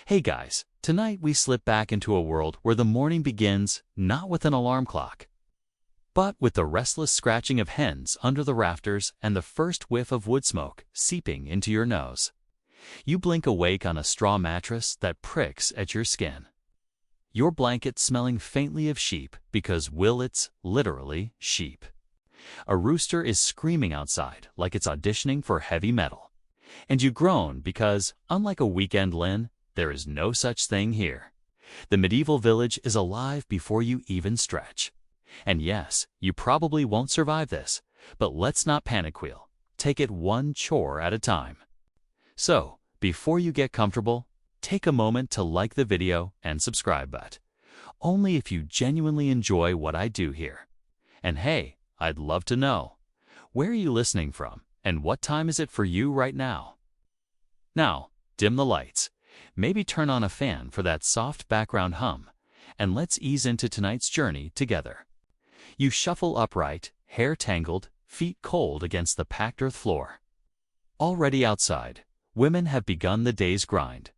Hey guys, tonight we slip back into a world where the morning begins not with an alarm clock, but with the restless scratching of hens under the rafters and the first whiff of wood smoke seeping into your nose. You blink awake on a straw mattress that pricks at your skin. Your blanket smelling faintly of sheep because, well, it's literally sheep. A rooster is screaming outside like it's auditioning for heavy metal. And you groan because, unlike a weekend Lynn, there is no such thing here. The medieval village is alive before you even stretch. And yes, you probably won't survive this, but let's not panic wheel. Take it one chore at a time. So, before you get comfortable, take a moment to like the video and subscribe, but only if you genuinely enjoy what I do here. And hey, I'd love to know, where are you listening from and what time is it for you right now? Now, dim the lights. Maybe turn on a fan for that soft background hum, and let's ease into tonight's journey together. You shuffle upright, hair tangled, feet cold against the packed earth floor. Already outside, women have begun the day's grind.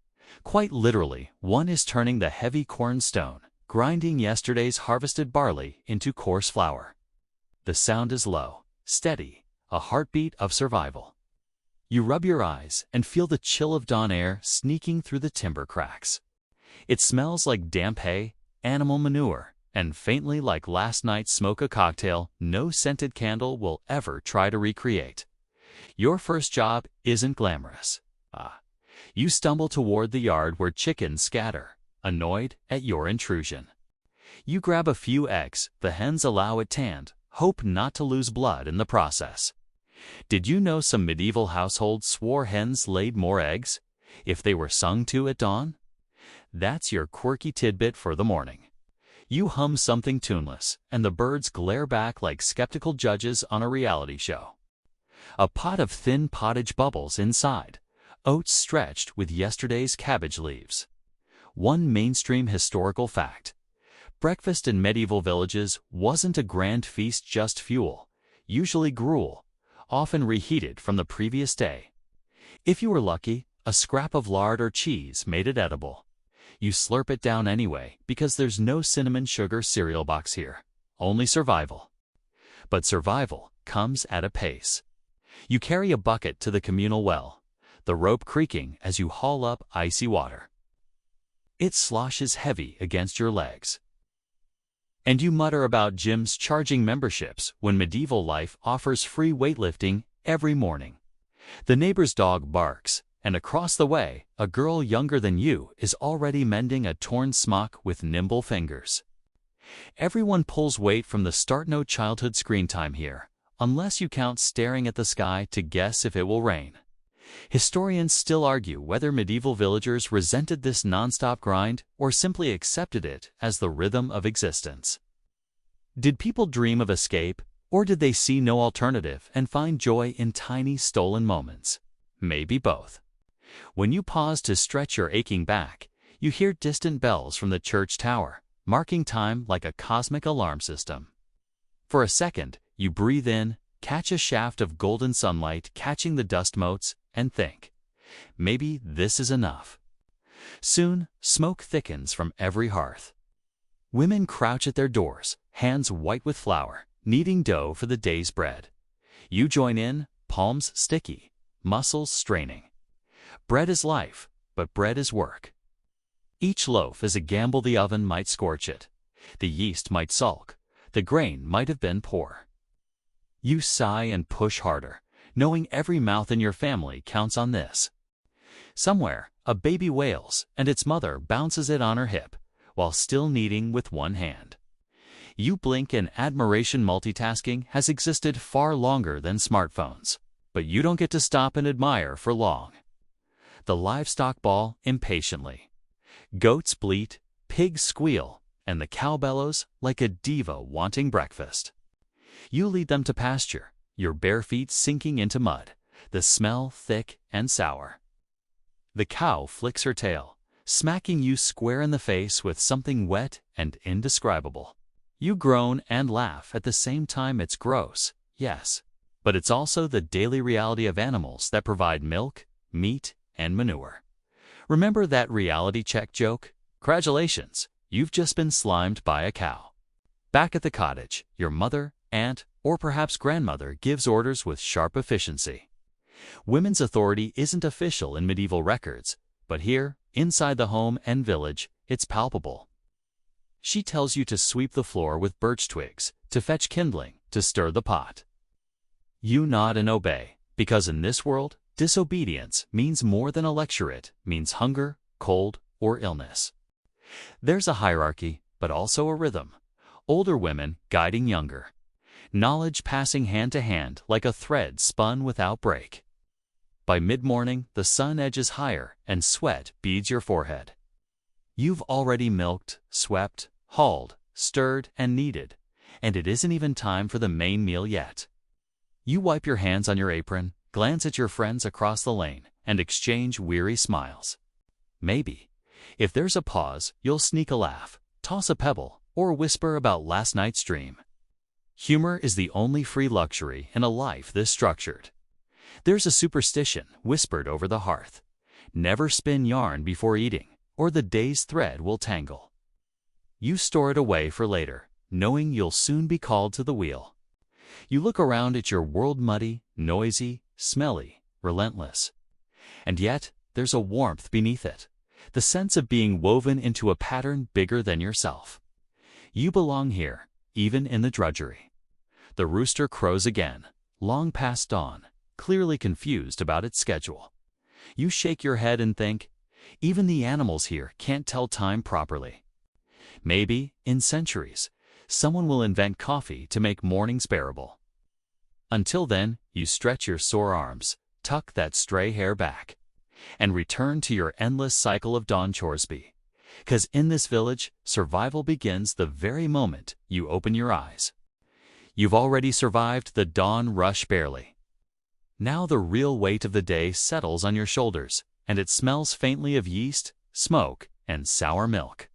Quite literally, one is turning the heavy corn stone, grinding yesterday's harvested barley into coarse flour. The sound is low, steady, a heartbeat of survival. You rub your eyes and feel the chill of dawn air sneaking through the timber cracks. It smells like damp hay, animal manure, and faintly like last night's smoke, a cocktail no scented candle will ever try to recreate. Your first job isn't glamorous. You stumble toward the yard where chickens scatter, annoyed at your intrusion. You grab a few eggs, the hens allow it tanned, hope not to lose blood in the process. Did you know some medieval households swore hens laid more eggs if they were sung to at dawn? That's your quirky tidbit for the morning. You hum something tuneless, and the birds glare back like skeptical judges on a reality show. A pot of thin pottage bubbles inside, oats stretched with yesterday's cabbage leaves. One mainstream historical fact: breakfast in medieval villages wasn't a grand feast, just fuel, usually gruel, often reheated from the previous day. If you were lucky, a scrap of lard or cheese made it edible. You slurp it down anyway because there's no cinnamon sugar cereal box here, only survival. But survival comes at a pace. You carry a bucket to the communal well, the rope creaking as you haul up icy water. It sloshes heavy against your legs. And you mutter about gyms charging memberships when medieval life offers free weightlifting every morning. The neighbor's dog barks, and across the way, a girl younger than you is already mending a torn smock with nimble fingers. Everyone pulls weight from the start. No childhood screen time here, unless you count staring at the sky to guess if it will rain. Historians still argue whether medieval villagers resented this nonstop grind or simply accepted it as the rhythm of existence. Did people dream of escape, or did they see no alternative and find joy in tiny stolen moments? Maybe both. When you pause to stretch your aching back, you hear distant bells from the church tower, marking time like a cosmic alarm system. For a second, you breathe in, catch a shaft of golden sunlight catching the dust motes, and think, maybe this is enough. Soon, smoke thickens from every hearth. Women crouch at their doors, hands white with flour, kneading dough for the day's bread. You join in, palms sticky, muscles straining. Bread is life, but bread is work. Each loaf is a gamble. The oven might scorch it. The yeast might sulk. The grain might have been poor. You sigh and push harder, knowing every mouth in your family counts on this. Somewhere, a baby wails, and its mother bounces it on her hip, while still kneading with one hand. You blink in admiration. Multitasking has existed far longer than smartphones, but you don't get to stop and admire for long. The livestock bawl impatiently. Goats bleat, pigs squeal, and the cow bellows like a diva wanting breakfast. You lead them to pasture, your bare feet sinking into mud, the smell thick and sour. The cow flicks her tail, smacking you square in the face with something wet and indescribable. You groan and laugh at the same time. It's gross, yes, but it's also the daily reality of animals that provide milk, meat, and manure. Remember that reality check joke? Congratulations, you've just been slimed by a cow. Back at the cottage, your mother, aunt, or perhaps grandmother gives orders with sharp efficiency. Women's authority isn't official in medieval records, but here, inside the home and village, it's palpable. She tells you to sweep the floor with birch twigs, to fetch kindling, to stir the pot. You nod and obey, because in this world, disobedience means more than a lecturate, means hunger, cold, or illness. There's a hierarchy, but also a rhythm. Older women guiding younger. Knowledge passing hand to hand like a thread spun without break. By mid-morning, the sun edges higher and sweat beads your forehead. You've already milked, swept, hauled, stirred, and kneaded, and it isn't even time for the main meal yet. You wipe your hands on your apron, glance at your friends across the lane, and exchange weary smiles. Maybe, if there's a pause, you'll sneak a laugh, toss a pebble, or whisper about last night's dream. Humor is the only free luxury in a life this structured. There's a superstition whispered over the hearth. Never spin yarn before eating, or the day's thread will tangle. You store it away for later, knowing you'll soon be called to the wheel. You look around at your world muddy, noisy, smelly, relentless. And yet, there's a warmth beneath it, the sense of being woven into a pattern bigger than yourself. You belong here, even in the drudgery. The rooster crows again, long past dawn, clearly confused about its schedule. You shake your head and think, even the animals here can't tell time properly. Maybe, in centuries, someone will invent coffee to make mornings bearable. Until then, you stretch your sore arms, tuck that stray hair back, and return to your endless cycle of dawn choresby. 'Cause in this village, survival begins the very moment you open your eyes. You've already survived the dawn rush barely. Now the real weight of the day settles on your shoulders, and it smells faintly of yeast, smoke, and sour milk.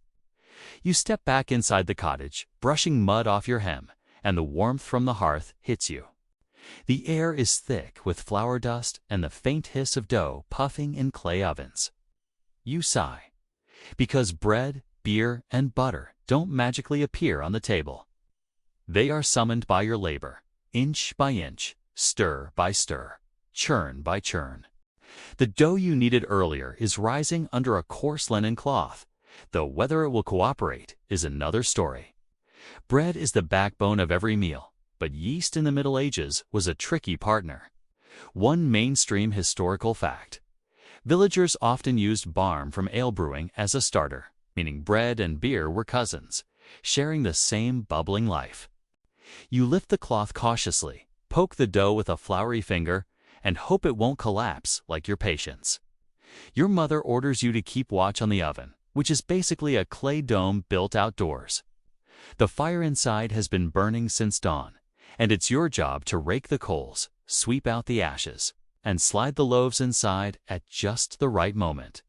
You step back inside the cottage, brushing mud off your hem, and the warmth from the hearth hits you. The air is thick with flour dust and the faint hiss of dough puffing in clay ovens. You sigh, because bread, beer, and butter don't magically appear on the table. They are summoned by your labor, inch by inch, stir by stir, churn by churn. The dough you kneaded earlier is rising under a coarse linen cloth, though whether it will cooperate is another story. Bread is the backbone of every meal, but yeast in the Middle Ages was a tricky partner. One mainstream historical fact: villagers often used barm from ale brewing as a starter, meaning bread and beer were cousins, sharing the same bubbling life. You lift the cloth cautiously, poke the dough with a floury finger, and hope it won't collapse like your patience. Your mother orders you to keep watch on the oven, which is basically a clay dome built outdoors. The fire inside has been burning since dawn, and it's your job to rake the coals, sweep out the ashes, and slide the loaves inside at just the right moment.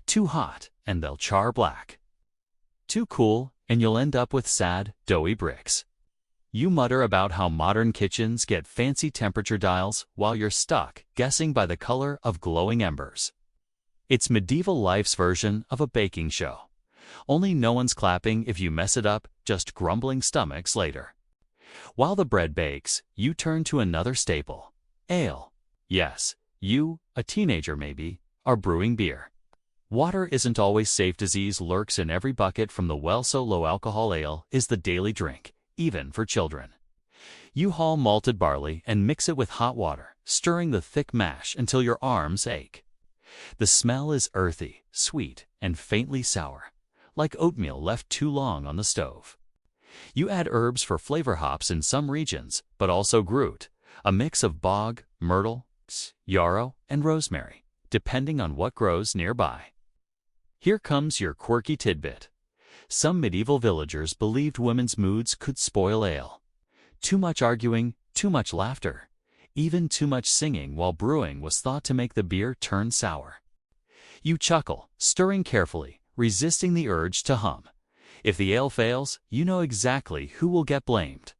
Too hot, and they'll char black. Too cool, and you'll end up with sad, doughy bricks. You mutter about how modern kitchens get fancy temperature dials while you're stuck guessing by the color of glowing embers. It's medieval life's version of a baking show. Only no one's clapping if you mess it up, just grumbling stomachs later. While the bread bakes, you turn to another staple: ale. Yes, you, a teenager maybe, are brewing beer. Water isn't always safe. Disease lurks in every bucket from the well, so low alcohol ale is the daily drink, even for children. You haul malted barley and mix it with hot water, stirring the thick mash until your arms ache. The smell is earthy, sweet, and faintly sour, like oatmeal left too long on the stove. You add herbs for flavor, hops in some regions, but also groot, a mix of bog, myrtle, yarrow, and rosemary, depending on what grows nearby. Here comes your quirky tidbit. Some medieval villagers believed women's moods could spoil ale. Too much arguing, too much laughter, even too much singing while brewing was thought to make the beer turn sour. You chuckle, stirring carefully, resisting the urge to hum. If the ale fails, you know exactly who will get blamed.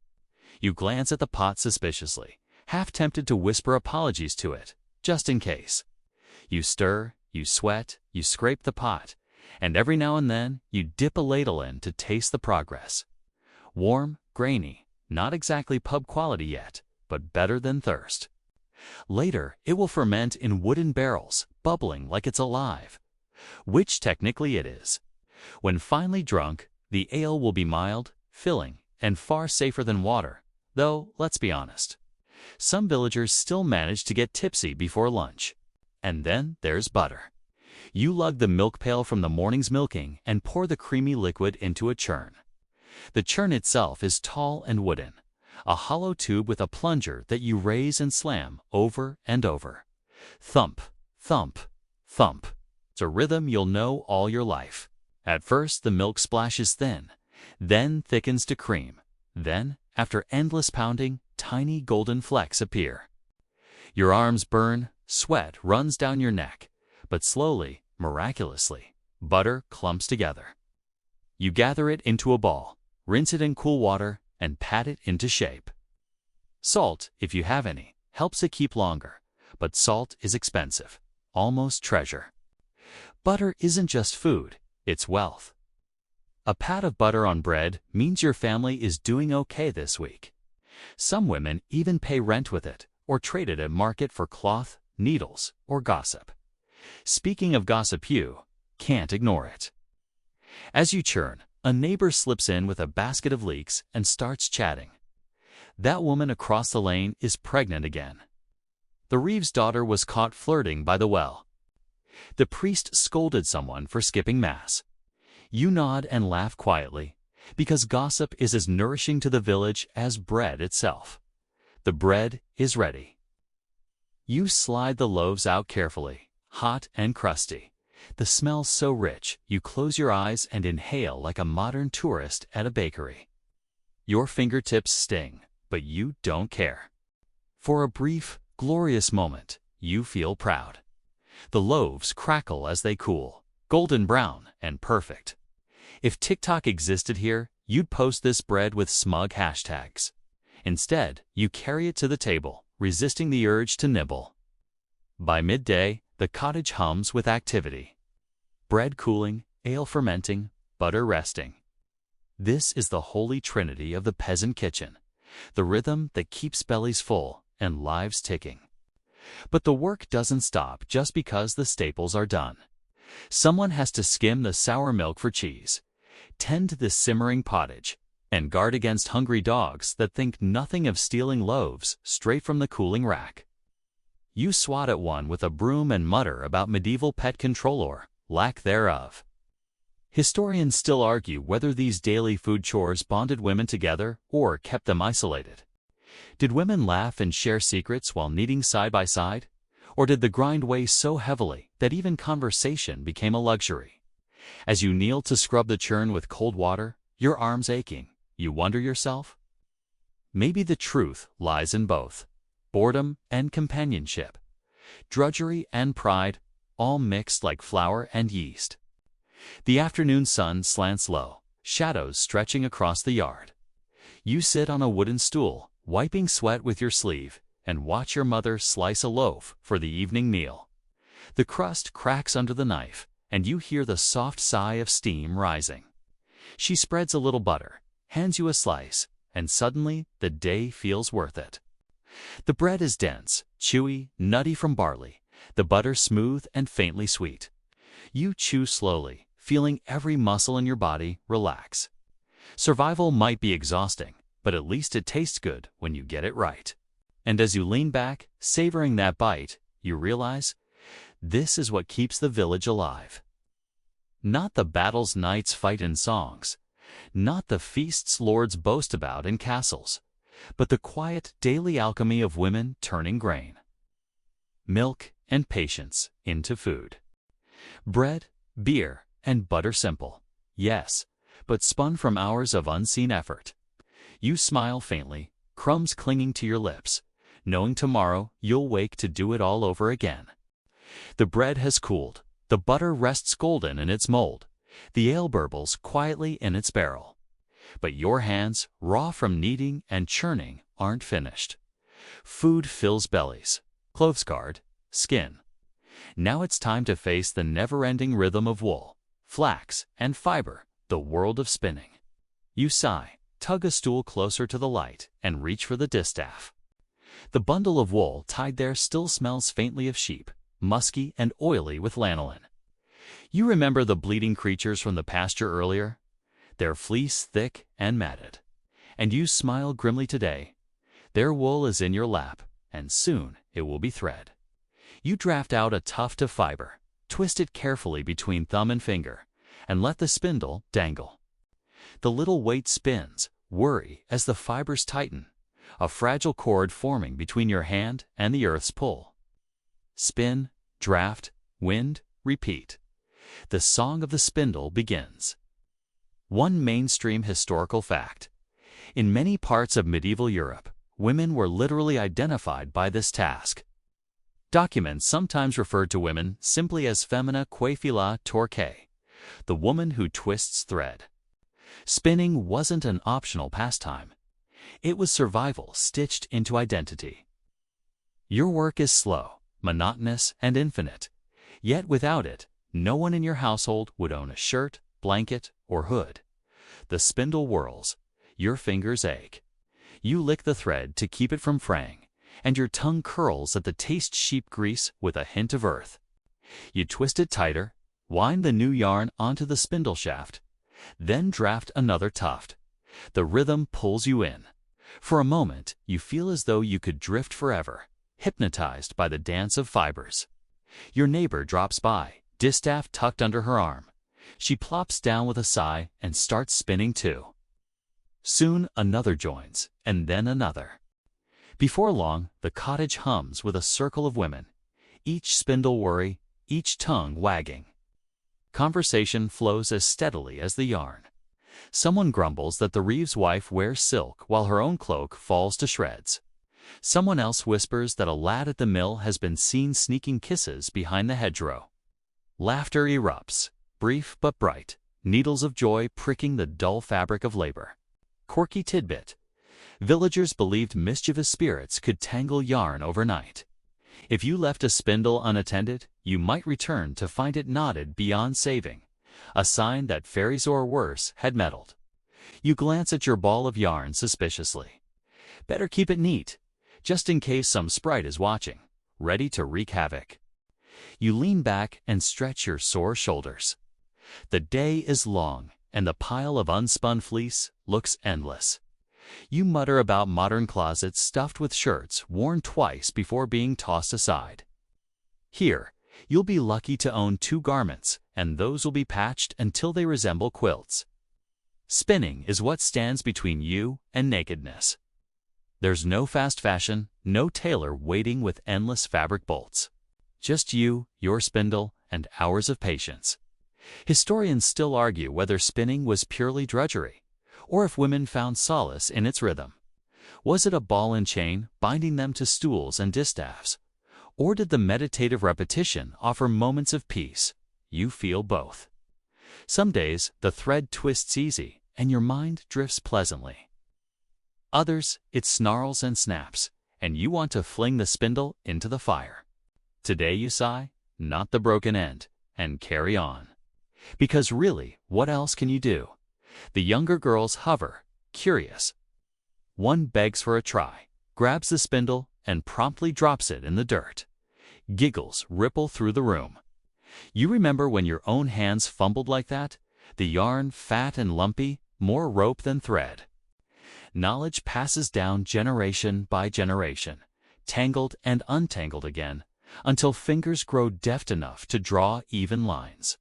You glance at the pot suspiciously, half tempted to whisper apologies to it, just in case. You stir, you sweat, you scrape the pot, and every now and then you dip a ladle in to taste the progress. Warm, grainy, not exactly pub quality yet, but better than thirst. Later, it will ferment in wooden barrels, bubbling like it's alive, which technically it is. When finally drunk, the ale will be mild, filling, and far safer than water, though, let's be honest. Some villagers still manage to get tipsy before lunch. And then there's butter. You lug the milk pail from the morning's milking and pour the creamy liquid into a churn. The churn itself is tall and wooden, a hollow tube with a plunger that you raise and slam over and over. Thump, thump, thump. It's a rhythm you'll know all your life. At first, the milk splashes thin, then thickens to cream. Then, after endless pounding, tiny golden flecks appear. Your arms burn, sweat runs down your neck, but slowly, miraculously, butter clumps together. You gather it into a ball, rinse it in cool water, and pat it into shape. Salt, if you have any, helps it keep longer, but salt is expensive, almost treasure. Butter isn't just food, it's wealth. A pat of butter on bread means your family is doing okay this week. Some women even pay rent with it, or trade it at market for cloth, needles, or gossip. Speaking of gossip, you can't ignore it. As you churn, a neighbor slips in with a basket of leeks and starts chatting. That woman across the lane is pregnant again. The Reeves' daughter was caught flirting by the well. The priest scolded someone for skipping mass. You nod and laugh quietly, because gossip is as nourishing to the village as bread itself. The bread is ready. You slide the loaves out carefully, hot and crusty. The smell so rich, you close your eyes and inhale like a modern tourist at a bakery. Your fingertips sting, but you don't care. For a brief, glorious moment, you feel proud. The loaves crackle as they cool, golden brown and perfect. If TikTok existed here, you'd post this bread with smug hashtags. Instead, you carry it to the table, resisting the urge to nibble. By midday, the cottage hums with activity. Bread cooling, ale fermenting, butter resting. This is the holy trinity of the peasant kitchen, the rhythm that keeps bellies full and lives ticking. But the work doesn't stop just because the staples are done. Someone has to skim the sour milk for cheese, tend to the simmering pottage, and guard against hungry dogs that think nothing of stealing loaves straight from the cooling rack. You swat at one with a broom and mutter about medieval pet control or lack thereof. Historians still argue whether these daily food chores bonded women together or kept them isolated. Did women laugh and share secrets while kneading side by side? Or did the grind weigh so heavily that even conversation became a luxury? As you kneel to scrub the churn with cold water, your arms aching, you wonder yourself? Maybe the truth lies in both. Boredom and companionship. Drudgery and pride, all mixed like flour and yeast. The afternoon sun slants low, shadows stretching across the yard. You sit on a wooden stool, wiping sweat with your sleeve, and watch your mother slice a loaf for the evening meal. The crust cracks under the knife, and you hear the soft sigh of steam rising. She spreads a little butter, hands you a slice, and suddenly the day feels worth it. The bread is dense, chewy, nutty from barley, the butter smooth and faintly sweet. You chew slowly, feeling every muscle in your body relax. Survival might be exhausting, but at least it tastes good when you get it right. And as you lean back, savoring that bite, you realize, this is what keeps the village alive. Not the battles knights fight in songs, not the feasts lords boast about in castles, but the quiet daily alchemy of women turning grain, milk, and patience into food. Bread, beer, and butter simple, yes, but spun from hours of unseen effort. You smile faintly, crumbs clinging to your lips, knowing tomorrow you'll wake to do it all over again. The bread has cooled, the butter rests golden in its mold, the ale burbles quietly in its barrel. But your hands, raw from kneading and churning, aren't finished. Food fills bellies, clothes guard, skin. Now it's time to face the never-ending rhythm of wool, flax, and fiber, the world of spinning. You sigh, tug a stool closer to the light, and reach for the distaff. The bundle of wool tied there still smells faintly of sheep, musky and oily with lanolin. You remember the bleeding creatures from the pasture earlier? Their fleece thick and matted. And you smile grimly today. Their wool is in your lap, and soon it will be thread. You draft out a tuft of fiber, twist it carefully between thumb and finger, and let the spindle dangle. The little weight spins, worry as the fibers tighten, a fragile cord forming between your hand and the earth's pull. Spin, draft, wind, repeat. The song of the spindle begins. One mainstream historical fact. In many parts of medieval Europe, women were literally identified by this task. Documents sometimes referred to women simply as femina quaefila torque, the woman who twists thread. Spinning wasn't an optional pastime. It was survival stitched into identity. Your work is slow, monotonous, and infinite. Yet without it, no one in your household would own a shirt, blanket, or hood. The spindle whirls. Your fingers ache. You lick the thread to keep it from fraying, and your tongue curls at the taste sheep grease with a hint of earth. You twist it tighter, wind the new yarn onto the spindle shaft, then draft another tuft. The rhythm pulls you in. For a moment, you feel as though you could drift forever, hypnotized by the dance of fibers. Your neighbor drops by, distaff tucked under her arm. She plops down with a sigh and starts spinning too. Soon another joins, and then another. Before long, the cottage hums with a circle of women, each spindle worry, each tongue wagging. Conversation flows as steadily as the yarn. Someone grumbles that the Reeves wife wears silk while her own cloak falls to shreds. Someone else whispers that a lad at the mill has been seen sneaking kisses behind the hedgerow. Laughter erupts, brief but bright, needles of joy pricking the dull fabric of labor. Quirky tidbit. Villagers believed mischievous spirits could tangle yarn overnight. If you left a spindle unattended, you might return to find it knotted beyond saving, a sign that fairies or worse had meddled. You glance at your ball of yarn suspiciously. Better keep it neat, just in case some sprite is watching, ready to wreak havoc. You lean back and stretch your sore shoulders. The day is long, and the pile of unspun fleece looks endless. You mutter about modern closets stuffed with shirts worn twice before being tossed aside. Here, you'll be lucky to own 2 garments, and those will be patched until they resemble quilts. Spinning is what stands between you and nakedness. There's no fast fashion, no tailor waiting with endless fabric bolts. Just you, your spindle, and hours of patience. Historians still argue whether spinning was purely drudgery, or if women found solace in its rhythm. Was it a ball and chain binding them to stools and distaffs? Or did the meditative repetition offer moments of peace? You feel both. Some days, the thread twists easy, and your mind drifts pleasantly. Others, it snarls and snaps, and you want to fling the spindle into the fire. Today you sigh, not the broken end, and carry on. Because really, what else can you do? The younger girls hover, curious. One begs for a try, grabs the spindle, and promptly drops it in the dirt. Giggles ripple through the room. You remember when your own hands fumbled like that? The yarn fat and lumpy, more rope than thread. Knowledge passes down generation by generation, tangled and untangled again, until fingers grow deft enough to draw even lines.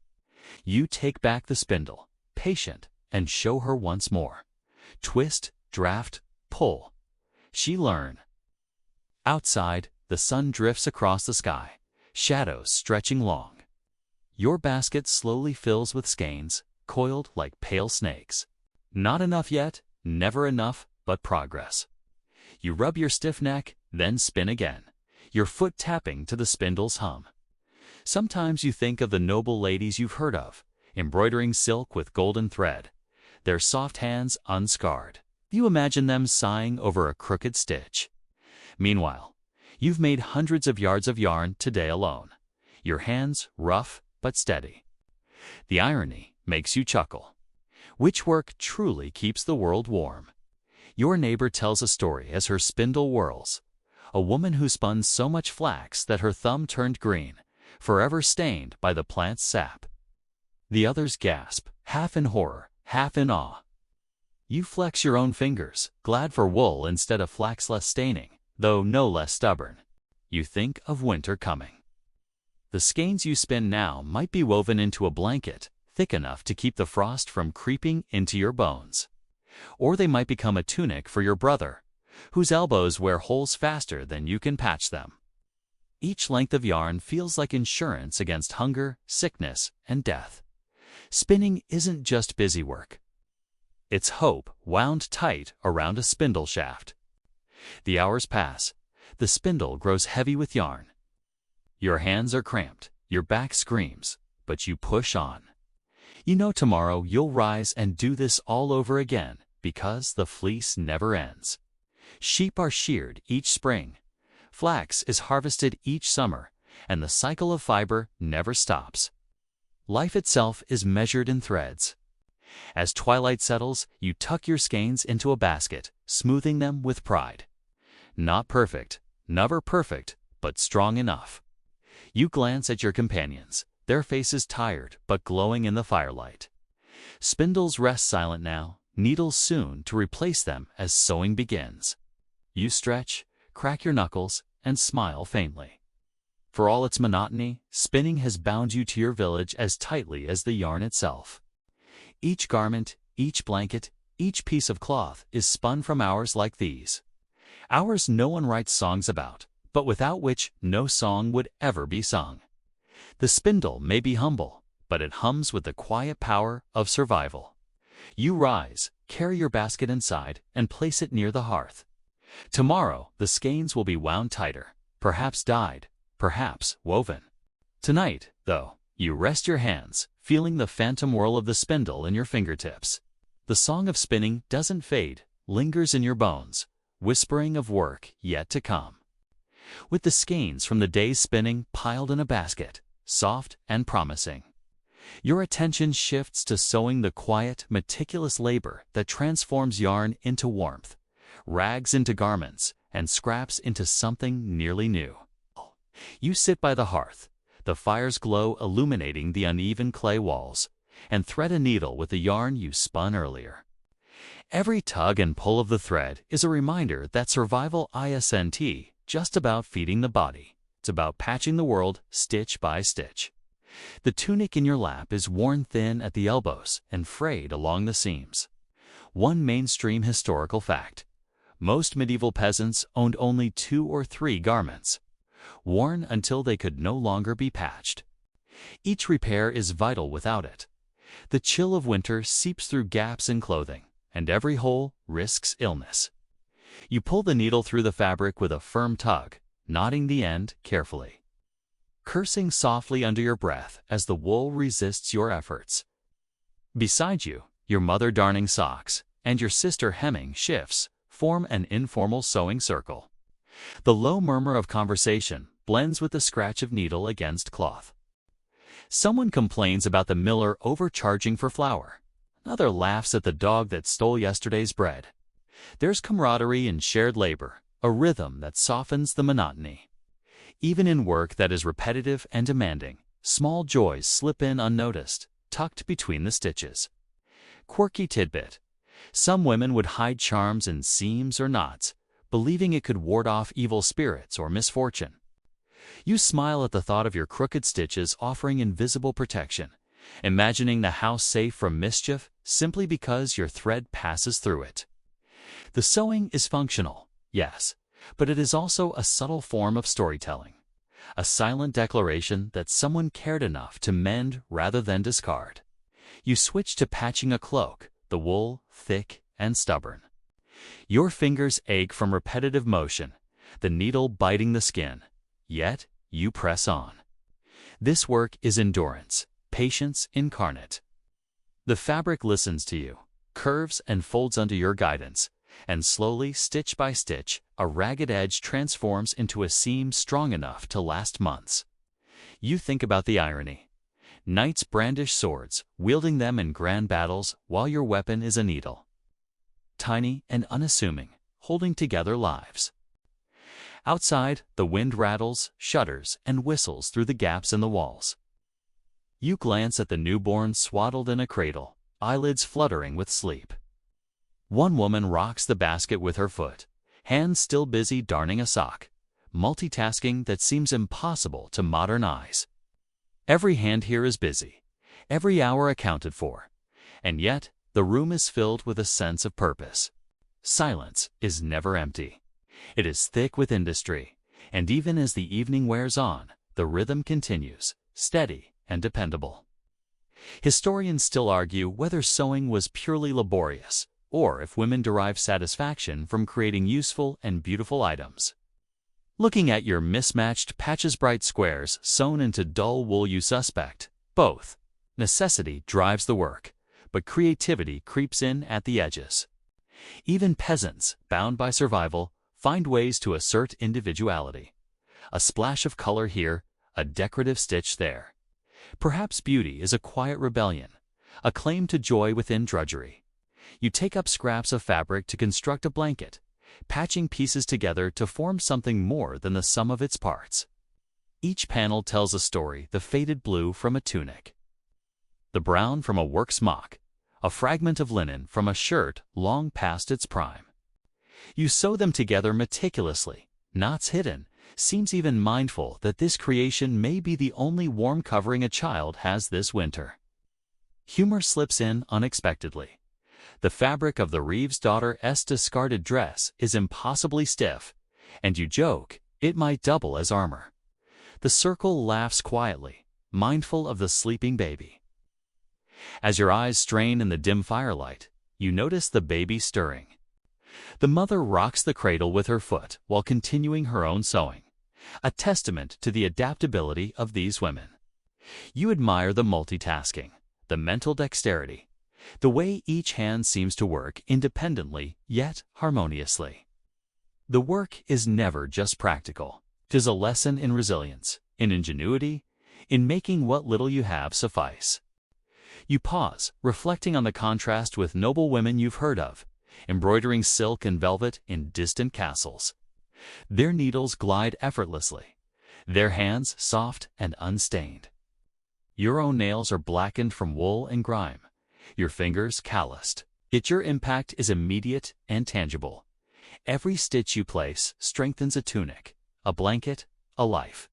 You take back the spindle, patient, and show her once more. Twist, draft, pull. She learn. Outside, the sun drifts across the sky, shadows stretching long. Your basket slowly fills with skeins, coiled like pale snakes. Not enough yet, never enough, but progress. You rub your stiff neck, then spin again, your foot tapping to the spindle's hum. Sometimes you think of the noble ladies you've heard of, embroidering silk with golden thread, their soft hands unscarred. You imagine them sighing over a crooked stitch. Meanwhile, you've made hundreds of yards of yarn today alone. your hands rough but steady. The irony makes you chuckle. Which work truly keeps the world warm? Your neighbor tells a story as her spindle whirls. A woman who spun so much flax that her thumb turned green, forever stained by the plant's sap. The others gasp, half in horror, half in awe. You flex your own fingers, glad for wool instead of flax less staining, though no less stubborn. You think of winter coming. The skeins you spin now might be woven into a blanket, thick enough to keep the frost from creeping into your bones. Or they might become a tunic for your brother, whose elbows wear holes faster than you can patch them. Each length of yarn feels like insurance against hunger, sickness, and death. Spinning isn't just busy work. It's hope wound tight around a spindle shaft. The hours pass. The spindle grows heavy with yarn. Your hands are cramped, your back screams, but you push on. You know tomorrow you'll rise and do this all over again because the fleece never ends. Sheep are sheared each spring. Flax is harvested each summer, and the cycle of fiber never stops. Life itself is measured in threads. As twilight settles, you tuck your skeins into a basket, smoothing them with pride. Not perfect, never perfect, but strong enough. You glance at your companions, their faces tired but glowing in the firelight. Spindles rest silent now, needles soon to replace them as sewing begins. You stretch, crack your knuckles, and smile faintly. For all its monotony, spinning has bound you to your village as tightly as the yarn itself. Each garment, each blanket, each piece of cloth is spun from hours like these. Hours no one writes songs about, but without which no song would ever be sung. The spindle may be humble, but it hums with the quiet power of survival. You rise, carry your basket inside, and place it near the hearth. Tomorrow, the skeins will be wound tighter, perhaps dyed, perhaps woven. Tonight, though, you rest your hands, feeling the phantom whirl of the spindle in your fingertips. The song of spinning doesn't fade, lingers in your bones, whispering of work yet to come. With the skeins from the day's spinning piled in a basket, soft and promising, your attention shifts to sewing the quiet, meticulous labor that transforms yarn into warmth, rags into garments, and scraps into something nearly new. You sit by the hearth, the fire's glow illuminating the uneven clay walls, and thread a needle with the yarn you spun earlier. Every tug and pull of the thread is a reminder that survival isn't just about feeding the body. It's about patching the world stitch by stitch. The tunic in your lap is worn thin at the elbows and frayed along the seams. One mainstream historical fact: most medieval peasants owned only 2 or 3 garments, worn until they could no longer be patched. Each repair is vital without it. The chill of winter seeps through gaps in clothing, and every hole risks illness. You pull the needle through the fabric with a firm tug, knotting the end carefully, cursing softly under your breath as the wool resists your efforts. Beside you, your mother darning socks and your sister hemming shifts form an informal sewing circle. The low murmur of conversation blends with the scratch of needle against cloth. Someone complains about the miller overcharging for flour. Another laughs at the dog that stole yesterday's bread. There's camaraderie in shared labor, a rhythm that softens the monotony. Even in work that is repetitive and demanding, small joys slip in unnoticed, tucked between the stitches. Quirky tidbit: some women would hide charms in seams or knots, believing it could ward off evil spirits or misfortune. You smile at the thought of your crooked stitches offering invisible protection, imagining the house safe from mischief simply because your thread passes through it. The sewing is functional, yes, but it is also a subtle form of storytelling, a silent declaration that someone cared enough to mend rather than discard. You switch to patching a cloak, the wool thick and stubborn. Your fingers ache from repetitive motion, the needle biting the skin, yet you press on. This work is endurance, patience incarnate. The fabric listens to you, curves and folds under your guidance, and slowly, stitch by stitch, a ragged edge transforms into a seam strong enough to last months. You think about the irony. Knights brandish swords, wielding them in grand battles while your weapon is a needle. Tiny and unassuming, holding together lives. Outside, the wind rattles, shudders, and whistles through the gaps in the walls. You glance at the newborn swaddled in a cradle, eyelids fluttering with sleep. One woman rocks the basket with her foot, hands still busy darning a sock, multitasking that seems impossible to modern eyes. Every hand here is busy, every hour accounted for, and yet the room is filled with a sense of purpose. Silence is never empty. It is thick with industry, and even as the evening wears on, the rhythm continues, steady and dependable. Historians still argue whether sewing was purely laborious, or if women derived satisfaction from creating useful and beautiful items. Looking at your mismatched patches, bright squares sewn into dull wool, you suspect both. Necessity drives the work, but creativity creeps in at the edges. Even peasants, bound by survival, find ways to assert individuality. A splash of color here, a decorative stitch there. Perhaps beauty is a quiet rebellion, a claim to joy within drudgery. You take up scraps of fabric to construct a blanket, patching pieces together to form something more than the sum of its parts. Each panel tells a story: the faded blue from a tunic, the brown from a work smock, a fragment of linen from a shirt long past its prime. You sew them together meticulously, knots hidden, seems even mindful that this creation may be the only warm covering a child has this winter. Humor slips in unexpectedly. The fabric of the Reeves' daughter's discarded dress is impossibly stiff, and you joke it might double as armor. The circle laughs quietly, mindful of the sleeping baby. As your eyes strain in the dim firelight, you notice the baby stirring. The mother rocks the cradle with her foot while continuing her own sewing, a testament to the adaptability of these women. You admire the multitasking, the mental dexterity, the way each hand seems to work independently yet harmoniously. The work is never just practical. 'Tis a lesson in resilience, in ingenuity, in making what little you have suffice. You pause, reflecting on the contrast with noble women you've heard of, embroidering silk and velvet in distant castles. Their needles glide effortlessly, their hands soft and unstained. Your own nails are blackened from wool and grime, your fingers calloused. Yet your impact is immediate and tangible. Every stitch you place strengthens a tunic, a blanket, a life.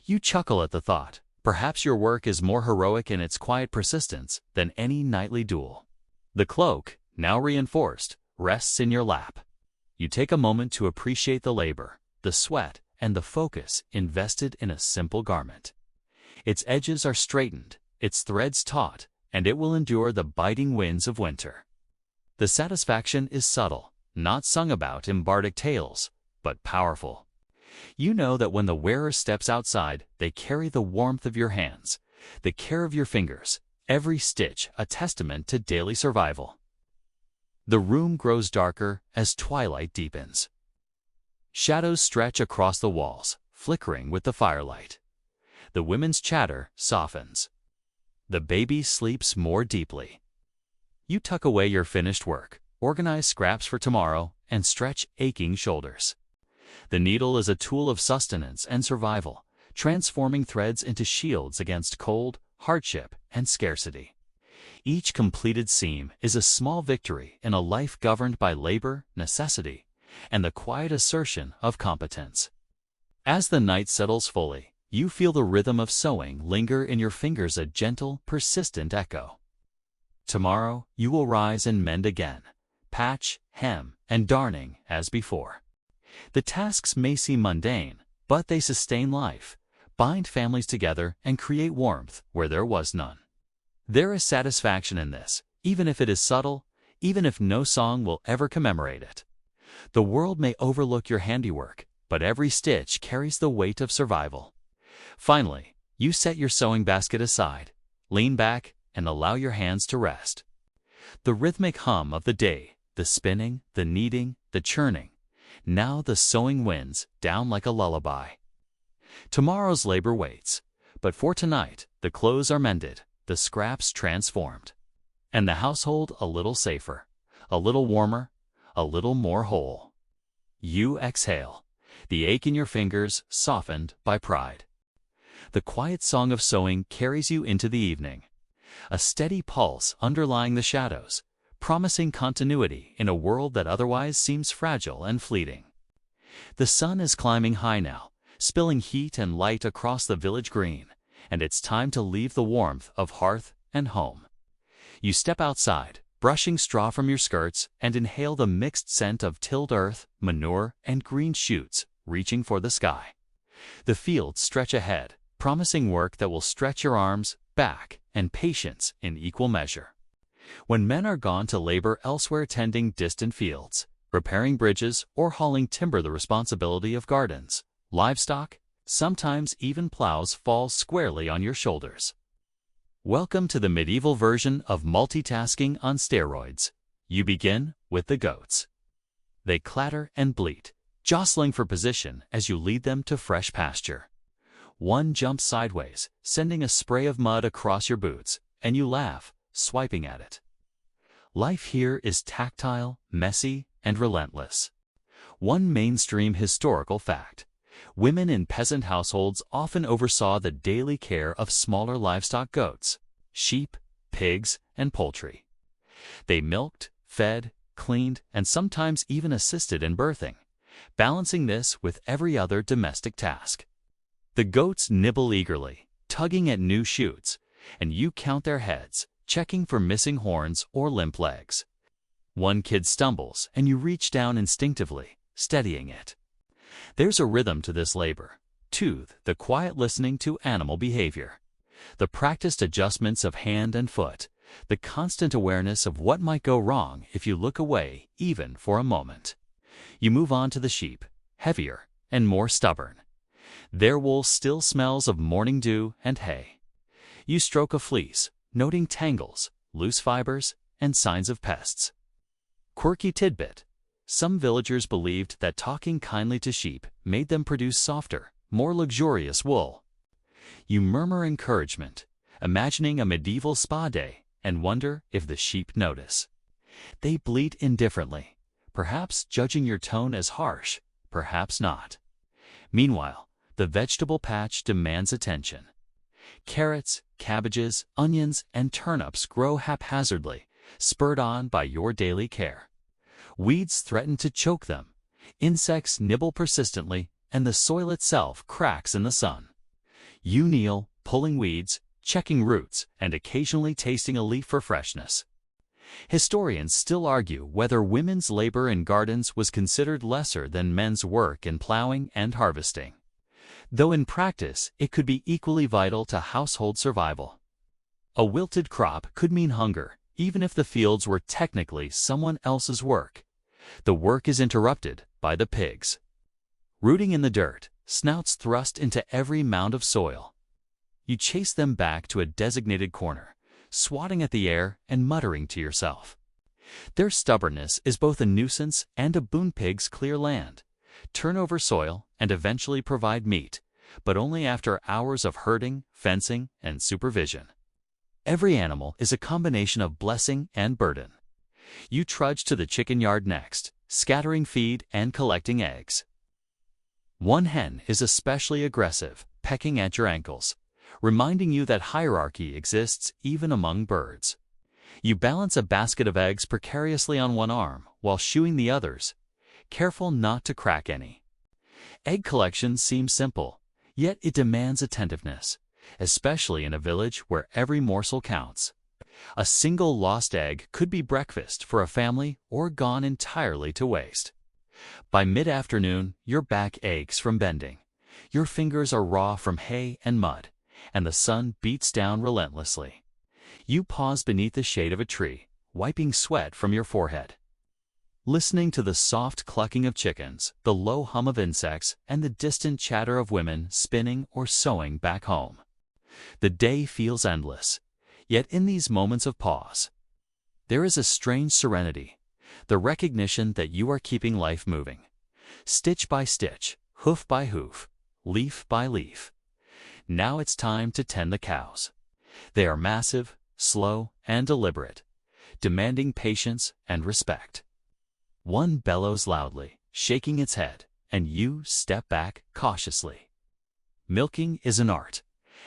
You chuckle at the thought. Perhaps your work is more heroic in its quiet persistence than any nightly duel. The cloak, now reinforced, rests in your lap. You take a moment to appreciate the labor, the sweat, and the focus invested in a simple garment. Its edges are straightened, its threads taut, and it will endure the biting winds of winter. The satisfaction is subtle, not sung about in bardic tales, but powerful. You know that when the wearer steps outside, they carry the warmth of your hands, the care of your fingers, every stitch a testament to daily survival. The room grows darker as twilight deepens. Shadows stretch across the walls, flickering with the firelight. The women's chatter softens. The baby sleeps more deeply. You tuck away your finished work, organize scraps for tomorrow, and stretch aching shoulders. The needle is a tool of sustenance and survival, transforming threads into shields against cold, hardship, and scarcity. Each completed seam is a small victory in a life governed by labor, necessity, and the quiet assertion of competence. As the night settles fully, you feel the rhythm of sewing linger in your fingers, a gentle, persistent echo. Tomorrow, you will rise and mend again, patch, hem, and darning as before. The tasks may seem mundane, but they sustain life, bind families together, and create warmth where there was none. There is satisfaction in this, even if it is subtle, even if no song will ever commemorate it. The world may overlook your handiwork, but every stitch carries the weight of survival. Finally, you set your sewing basket aside, lean back, and allow your hands to rest. The rhythmic hum of the day, the spinning, the kneading, the churning. Now the sewing winds down like a lullaby. Tomorrow's labor waits, but for tonight, the clothes are mended, the scraps transformed, and the household a little safer, a little warmer, a little more whole. You exhale, the ache in your fingers softened by pride. The quiet song of sewing carries you into the evening, a steady pulse underlying the shadows, promising continuity in a world that otherwise seems fragile and fleeting. The sun is climbing high now, spilling heat and light across the village green, and it's time to leave the warmth of hearth and home. You step outside, brushing straw from your skirts, and inhale the mixed scent of tilled earth, manure, and green shoots reaching for the sky. The fields stretch ahead, promising work that will stretch your arms, back, and patience in equal measure. When men are gone to labor elsewhere tending distant fields, repairing bridges, or hauling timber, the responsibility of gardens, livestock, sometimes even plows falls squarely on your shoulders. Welcome to the medieval version of multitasking on steroids. You begin with the goats. They clatter and bleat, jostling for position as you lead them to fresh pasture. One jumps sideways, sending a spray of mud across your boots, and you laugh, swiping at it. Life here is tactile, messy, and relentless. One mainstream historical fact: women in peasant households often oversaw the daily care of smaller livestock: goats, sheep, pigs, and poultry. They milked, fed, cleaned, and sometimes even assisted in birthing, balancing this with every other domestic task. The goats nibble eagerly, tugging at new shoots, and you count their heads, checking for missing horns or limp legs. One kid stumbles, and you reach down instinctively, steadying it. There's a rhythm to this labor, too, the quiet listening to animal behavior, the practiced adjustments of hand and foot, the constant awareness of what might go wrong if you look away even for a moment. You move on to the sheep, heavier and more stubborn. Their wool still smells of morning dew and hay. You stroke a fleece, noting tangles, loose fibers, and signs of pests. Quirky tidbit: some villagers believed that talking kindly to sheep made them produce softer, more luxurious wool. You murmur encouragement, imagining a medieval spa day, and wonder if the sheep notice. They bleat indifferently, perhaps judging your tone as harsh, perhaps not. Meanwhile, the vegetable patch demands attention. Carrots, cabbages, onions, and turnips grow haphazardly, spurred on by your daily care. Weeds threaten to choke them, insects nibble persistently, and the soil itself cracks in the sun. You kneel, pulling weeds, checking roots, and occasionally tasting a leaf for freshness. Historians still argue whether women's labor in gardens was considered lesser than men's work in plowing and harvesting, though in practice it could be equally vital to household survival. A wilted crop could mean hunger, even if the fields were technically someone else's work. The work is interrupted by the pigs. Rooting in the dirt, snouts thrust into every mound of soil. You chase them back to a designated corner, swatting at the air and muttering to yourself. Their stubbornness is both a nuisance and a boon. Pigs clear land, turn over soil, and eventually provide meat, but only after hours of herding, fencing, and supervision. Every animal is a combination of blessing and burden. You trudge to the chicken yard next, scattering feed and collecting eggs. One hen is especially aggressive, pecking at your ankles, reminding you that hierarchy exists even among birds. You balance a basket of eggs precariously on one arm while shooing the others, careful not to crack any. Egg collection seems simple, yet it demands attentiveness, especially in a village where every morsel counts. A single lost egg could be breakfast for a family or gone entirely to waste. By mid-afternoon, your back aches from bending. Your fingers are raw from hay and mud, and the sun beats down relentlessly. You pause beneath the shade of a tree, wiping sweat from your forehead, listening to the soft clucking of chickens, the low hum of insects, and the distant chatter of women spinning or sewing back home. The day feels endless, yet in these moments of pause, there is a strange serenity, the recognition that you are keeping life moving. Stitch by stitch, hoof by hoof, leaf by leaf. Now it's time to tend the cows. They are massive, slow, and deliberate, demanding patience and respect. One bellows loudly, shaking its head, and you step back cautiously. Milking is an art,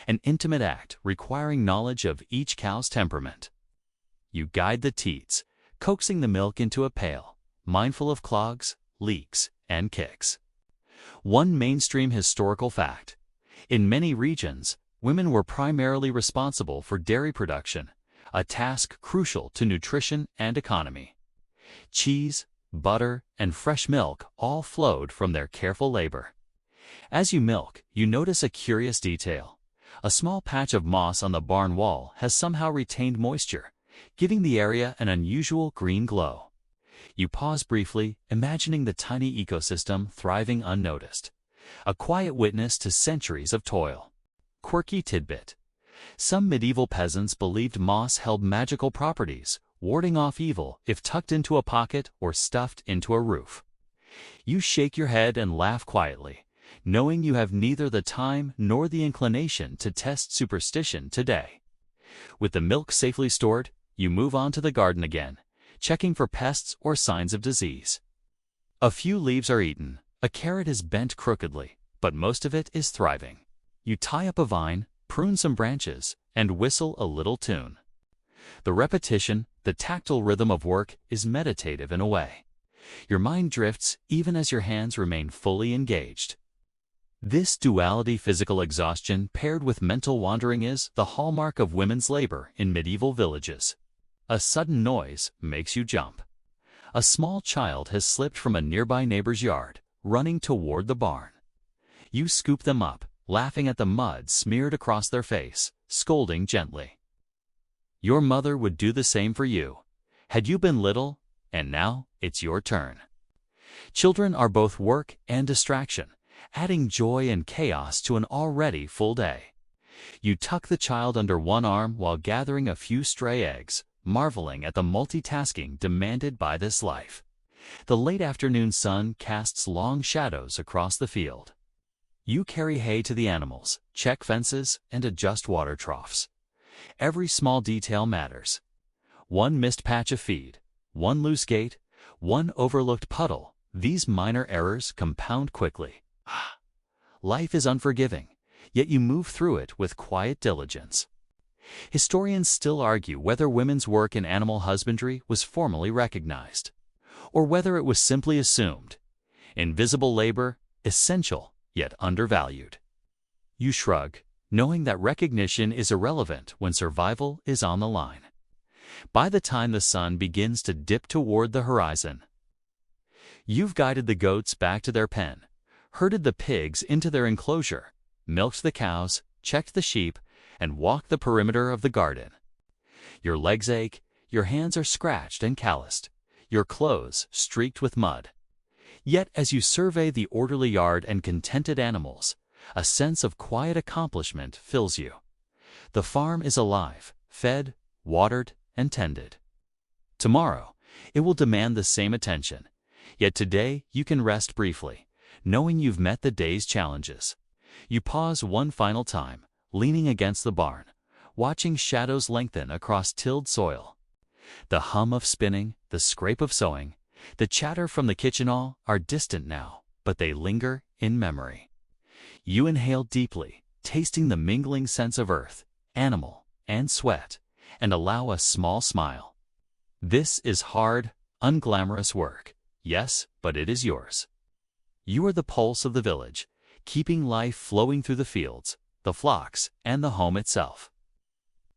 an intimate act requiring knowledge of each cow's temperament. You guide the teats, coaxing the milk into a pail, mindful of clogs, leaks, and kicks. One mainstream historical fact: in many regions, women were primarily responsible for dairy production, a task crucial to nutrition and economy. Cheese, butter, and fresh milk all flowed from their careful labor. As you milk, you notice a curious detail. A small patch of moss on the barn wall has somehow retained moisture, giving the area an unusual green glow. You pause briefly, imagining the tiny ecosystem thriving unnoticed, a quiet witness to centuries of toil. Quirky tidbit: some medieval peasants believed moss held magical properties, warding off evil if tucked into a pocket or stuffed into a roof. You shake your head and laugh quietly, knowing you have neither the time nor the inclination to test superstition today. With the milk safely stored, you move on to the garden again, checking for pests or signs of disease. A few leaves are eaten, a carrot is bent crookedly, but most of it is thriving. You tie up a vine, prune some branches, and whistle a little tune. The repetition, the tactile rhythm of work is meditative in a way. Your mind drifts even as your hands remain fully engaged. This duality, physical exhaustion paired with mental wandering, is the hallmark of women's labor in medieval villages. A sudden noise makes you jump. A small child has slipped from a nearby neighbor's yard, running toward the barn. You scoop them up, laughing at the mud smeared across their face, scolding gently. Your mother would do the same for you, had you been little, and now it's your turn. Children are both work and distraction, adding joy and chaos to an already full day. You tuck the child under one arm while gathering a few stray eggs, marveling at the multitasking demanded by this life. The late afternoon sun casts long shadows across the field. You carry hay to the animals, check fences, and adjust water troughs. Every small detail matters. One missed patch of feed, one loose gate, one overlooked puddle, these minor errors compound quickly. Life is unforgiving, yet you move through it with quiet diligence. Historians still argue whether women's work in animal husbandry was formally recognized, or whether it was simply assumed. Invisible labor, essential yet undervalued. You shrug, knowing that recognition is irrelevant when survival is on the line. By the time the sun begins to dip toward the horizon, you've guided the goats back to their pen, herded the pigs into their enclosure, milked the cows, checked the sheep, and walked the perimeter of the garden. Your legs ache, your hands are scratched and calloused, your clothes streaked with mud. Yet as you survey the orderly yard and contented animals, a sense of quiet accomplishment fills you. The farm is alive, fed, watered, and tended. Tomorrow, it will demand the same attention, yet today you can rest briefly, knowing you've met the day's challenges. You pause one final time, leaning against the barn, watching shadows lengthen across tilled soil. The hum of spinning, the scrape of sewing, the chatter from the kitchen all are distant now, but they linger in memory. You inhale deeply, tasting the mingling sense of earth, animal, and sweat, and allow a small smile. This is hard, unglamorous work, yes, but it is yours. You are the pulse of the village, keeping life flowing through the fields, the flocks, and the home itself.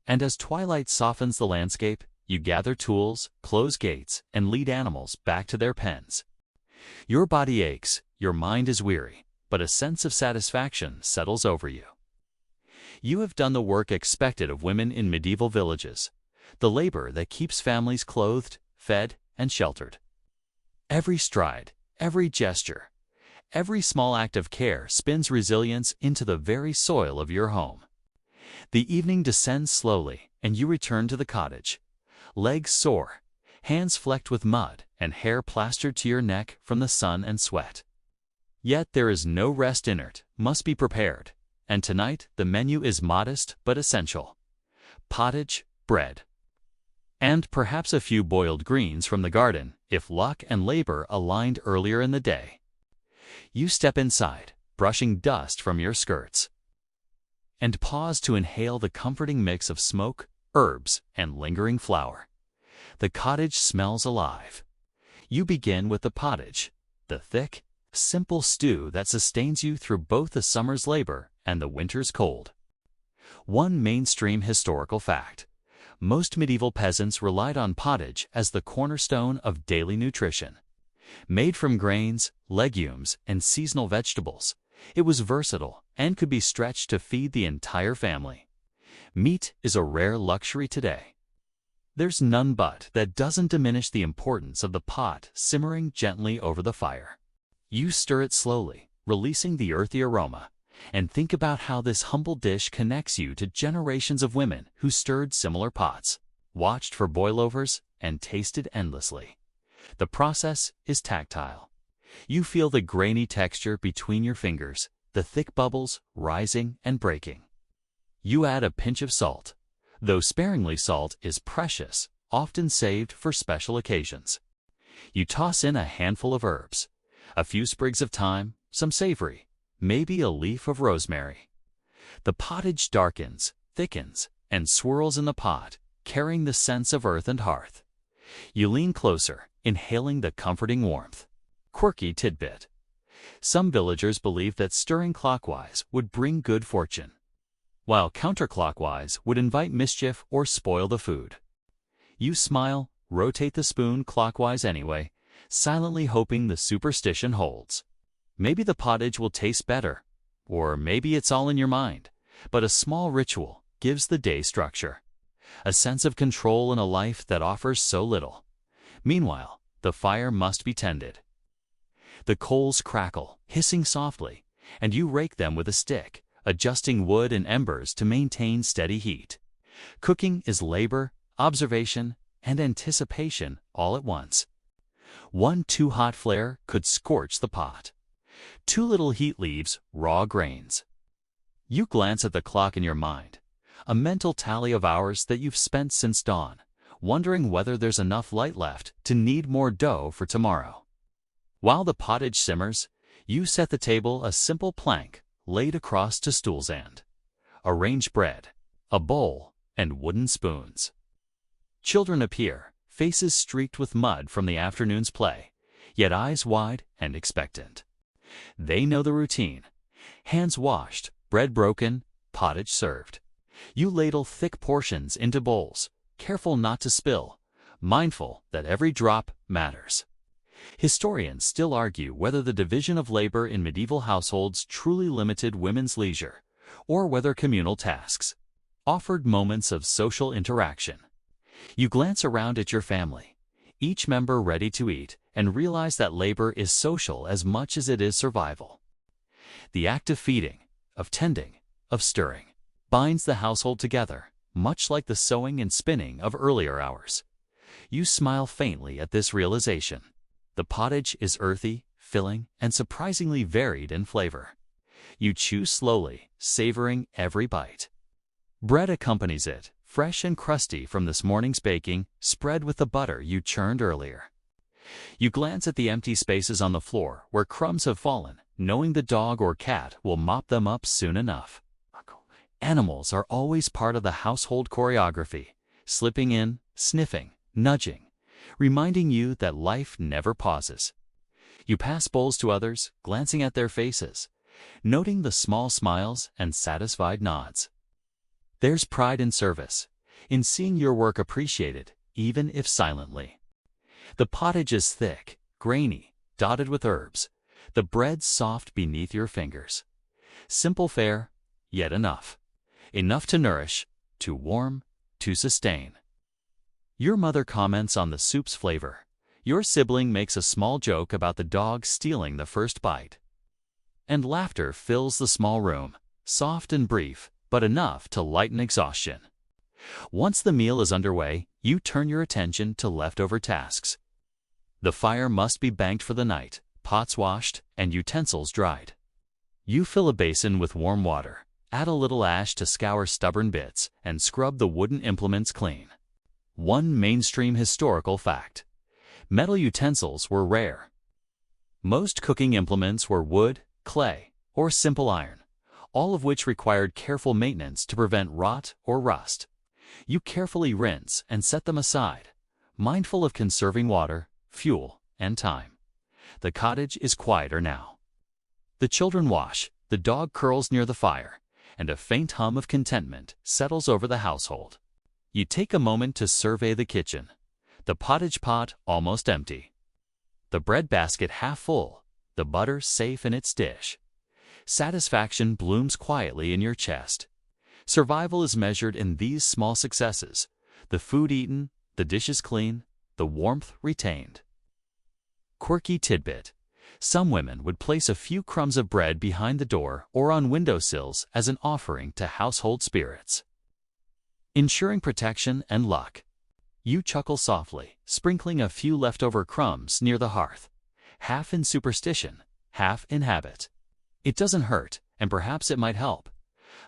And as twilight softens the landscape, you gather tools, close gates, and lead animals back to their pens. Your body aches, your mind is weary, but a sense of satisfaction settles over you. You have done the work expected of women in medieval villages, the labor that keeps families clothed, fed, and sheltered. Every stride, every gesture, every small act of care spins resilience into the very soil of your home. The evening descends slowly, and you return to the cottage. Legs sore, hands flecked with mud, and hair plastered to your neck from the sun and sweat. Yet there is no rest inert, must be prepared, and tonight the menu is modest but essential. Pottage, bread, and perhaps a few boiled greens from the garden if luck and labor aligned earlier in the day. You step inside, brushing dust from your skirts, and pause to inhale the comforting mix of smoke, herbs, and lingering flour. The cottage smells alive. You begin with the pottage, the thick, simple stew that sustains you through both the summer's labor and the winter's cold. One mainstream historical fact: most medieval peasants relied on pottage as the cornerstone of daily nutrition. Made from grains, legumes, and seasonal vegetables, it was versatile and could be stretched to feed the entire family. Meat is a rare luxury today. There's none but that doesn't diminish the importance of the pot simmering gently over the fire. You stir it slowly, releasing the earthy aroma, and think about how this humble dish connects you to generations of women who stirred similar pots, watched for boilovers, and tasted endlessly. The process is tactile. You feel the grainy texture between your fingers, the thick bubbles rising and breaking. You add a pinch of salt, though sparingly. Salt is precious, often saved for special occasions. You toss in a handful of herbs, a few sprigs of thyme, some savory, maybe a leaf of rosemary. The pottage darkens, thickens, and swirls in the pot, carrying the sense of earth and hearth. You lean closer, inhaling the comforting warmth. Quirky tidbit: some villagers believed that stirring clockwise would bring good fortune, while counterclockwise would invite mischief or spoil the food. You smile, rotate the spoon clockwise anyway, silently hoping the superstition holds. Maybe the pottage will taste better, or maybe it's all in your mind, but a small ritual gives the day structure, a sense of control in a life that offers so little. Meanwhile, the fire must be tended. The coals crackle, hissing softly, and you rake them with a stick, adjusting wood and embers to maintain steady heat. Cooking is labor, observation, and anticipation all at once. One too hot flare could scorch the pot. Too little heat leaves raw grains. You glance at the clock in your mind, a mental tally of hours that you've spent since dawn, wondering whether there's enough light left to knead more dough for tomorrow. While the pottage simmers, you set the table, a simple plank laid across to stool's end. Arrange bread, a bowl, and wooden spoons. Children appear, faces streaked with mud from the afternoon's play, yet eyes wide and expectant. They know the routine. Hands washed, bread broken, pottage served. You ladle thick portions into bowls, careful not to spill, mindful that every drop matters. Historians still argue whether the division of labor in medieval households truly limited women's leisure, or whether communal tasks offered moments of social interaction. You glance around at your family, each member ready to eat, and realize that labor is social as much as it is survival. The act of feeding, of tending, of stirring, binds the household together, much like the sewing and spinning of earlier hours. You smile faintly at this realization. The pottage is earthy, filling, and surprisingly varied in flavor. You chew slowly, savoring every bite. Bread accompanies it, fresh and crusty from this morning's baking, spread with the butter you churned earlier. You glance at the empty spaces on the floor where crumbs have fallen, knowing the dog or cat will mop them up soon enough. Animals are always part of the household choreography, slipping in, sniffing, nudging, reminding you that life never pauses. You pass bowls to others, glancing at their faces, noting the small smiles and satisfied nods. There's pride in service, in seeing your work appreciated, even if silently. The pottage is thick, grainy, dotted with herbs, the bread soft beneath your fingers. Simple fare, yet enough. Enough to nourish, to warm, to sustain. Your mother comments on the soup's flavor. Your sibling makes a small joke about the dog stealing the first bite. And laughter fills the small room, soft and brief, but enough to lighten exhaustion. Once the meal is underway, you turn your attention to leftover tasks. The fire must be banked for the night, pots washed, and utensils dried. You fill a basin with warm water, add a little ash to scour stubborn bits, and scrub the wooden implements clean. One mainstream historical fact: metal utensils were rare. Most cooking implements were wood, clay, or simple iron, all of which required careful maintenance to prevent rot or rust. You carefully rinse and set them aside, mindful of conserving water, fuel, and time. The cottage is quieter now. The children wash, the dog curls near the fire, and a faint hum of contentment settles over the household. You take a moment to survey the kitchen, the pottage pot almost empty, the bread basket half full, the butter safe in its dish. Satisfaction blooms quietly in your chest. Survival is measured in these small successes: the food eaten, the dishes clean, the warmth retained. Quirky tidbit: some women would place a few crumbs of bread behind the door or on windowsills as an offering to household spirits. Ensuring protection and luck. You chuckle softly, sprinkling a few leftover crumbs near the hearth, half in superstition, half in habit. It doesn't hurt, and perhaps it might help.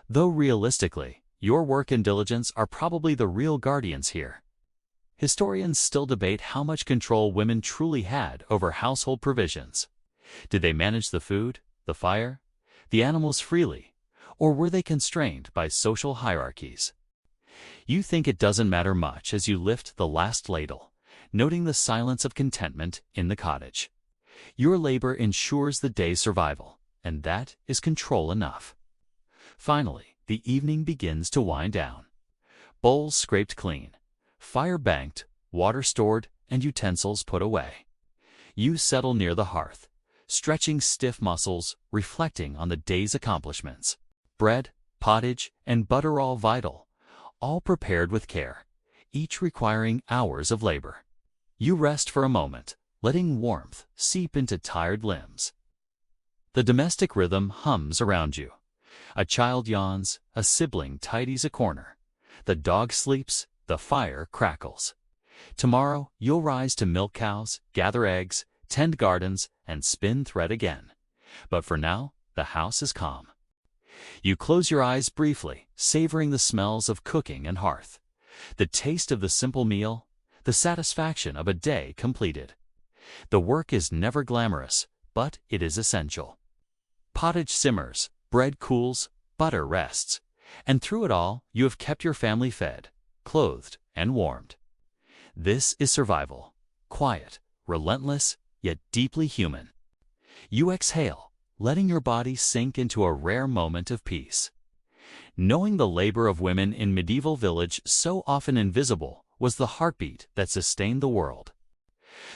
Though realistically, your work and diligence are probably the real guardians here. Historians still debate how much control women truly had over household provisions. Did they manage the food, the fire, the animals freely, or were they constrained by social hierarchies? You think it doesn't matter much as you lift the last ladle, noting the silence of contentment in the cottage. Your labor ensures the day's survival, and that is control enough. Finally, the evening begins to wind down. Bowls scraped clean, fire banked, water stored, and utensils put away. You settle near the hearth, stretching stiff muscles, reflecting on the day's accomplishments. Bread, pottage, and butter all vital, all prepared with care, each requiring hours of labor. You rest for a moment, letting warmth seep into tired limbs. The domestic rhythm hums around you. A child yawns, a sibling tidies a corner. The dog sleeps, the fire crackles. Tomorrow, you'll rise to milk cows, gather eggs, tend gardens, and spin thread again. But for now, the house is calm. You close your eyes briefly, savoring the smells of cooking and hearth, the taste of the simple meal, the satisfaction of a day completed. The work is never glamorous, but it is essential. Pottage simmers, bread cools, butter rests, and through it all, you have kept your family fed, clothed, and warmed. This is survival, quiet, relentless, yet deeply human. You exhale, letting your body sink into a rare moment of peace. Knowing the labor of women in medieval village so often invisible was the heartbeat that sustained the world.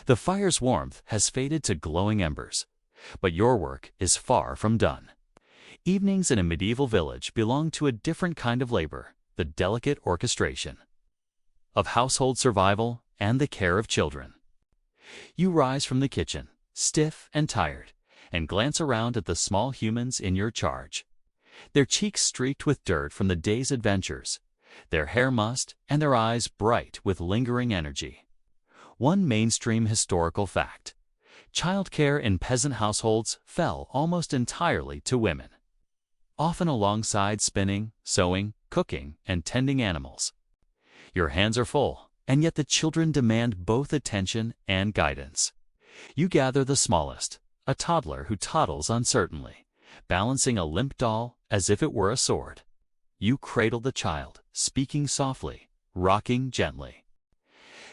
The fire's warmth has faded to glowing embers, but your work is far from done. Evenings in a medieval village belong to a different kind of labor, the delicate orchestration of household survival and the care of children. You rise from the kitchen, stiff and tired, and glance around at the small humans in your charge. Their cheeks streaked with dirt from the day's adventures, their hair mussed, and their eyes bright with lingering energy. One mainstream historical fact: childcare in peasant households fell almost entirely to women, often alongside spinning, sewing, cooking, and tending animals. Your hands are full, and yet the children demand both attention and guidance. You gather the smallest, a toddler who toddles uncertainly, balancing a limp doll as if it were a sword. You cradle the child, speaking softly, rocking gently.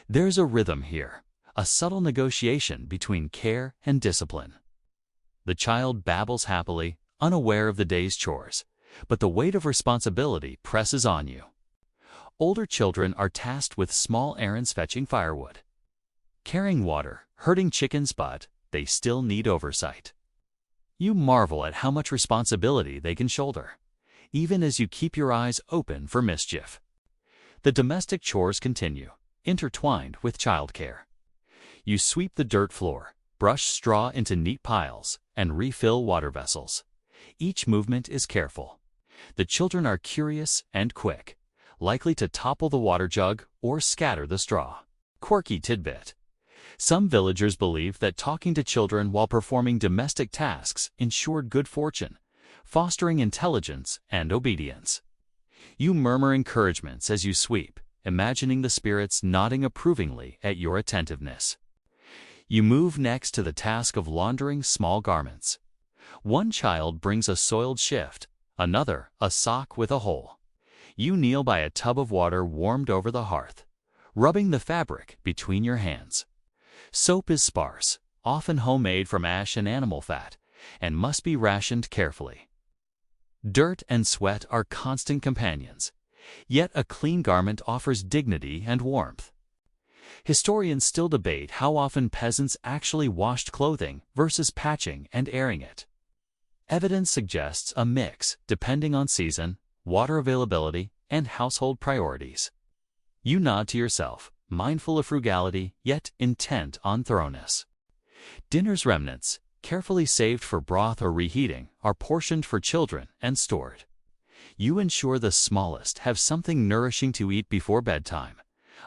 There's a rhythm here, a subtle negotiation between care and discipline. The child babbles happily, unaware of the day's chores, but the weight of responsibility presses on you. Older children are tasked with small errands, fetching firewood, carrying water, herding chickens, but they still need oversight. You marvel at how much responsibility they can shoulder, even as you keep your eyes open for mischief. The domestic chores continue, intertwined with childcare. You sweep the dirt floor, brush straw into neat piles, and refill water vessels. Each movement is careful. The children are curious and quick, likely to topple the water jug or scatter the straw. Quirky tidbit: some villagers believed that talking to children while performing domestic tasks ensured good fortune, fostering intelligence and obedience. You murmur encouragements as you sweep, imagining the spirits nodding approvingly at your attentiveness. You move next to the task of laundering small garments. One child brings a soiled shift, another a sock with a hole. You kneel by a tub of water warmed over the hearth, rubbing the fabric between your hands. Soap is sparse, often homemade from ash and animal fat, and must be rationed carefully. Dirt and sweat are constant companions, yet a clean garment offers dignity and warmth. Historians still debate how often peasants actually washed clothing versus patching and airing it. Evidence suggests a mix depending on season, water availability, and household priorities. You nod to yourself, mindful of frugality yet intent on thoroughness. Dinner's remnants, carefully saved for broth or reheating, are portioned for children and stored. You ensure the smallest have something nourishing to eat before bedtime,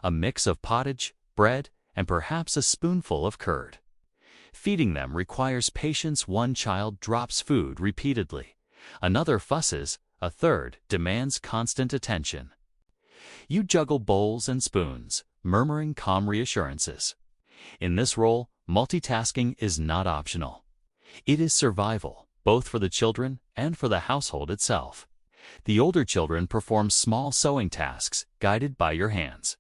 a mix of pottage, bread, and perhaps a spoonful of curd. Feeding them requires patience. One child drops food repeatedly, another fusses, a third demands constant attention. You juggle bowls and spoons, murmuring calm reassurances. In this role, multitasking is not optional. It is survival, both for the children and for the household itself. The older children perform small sewing tasks guided by your hands.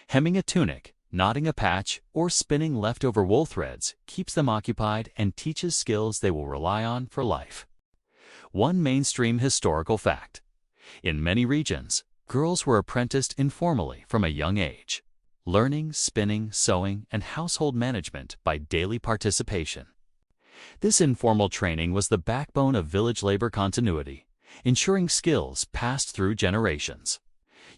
Hemming a tunic, knotting a patch, or spinning leftover wool threads keeps them occupied and teaches skills they will rely on for life. One mainstream historical fact: in many regions, girls were apprenticed informally from a young age, learning spinning, sewing, and household management by daily participation. This informal training was the backbone of village labor continuity, ensuring skills passed through generations.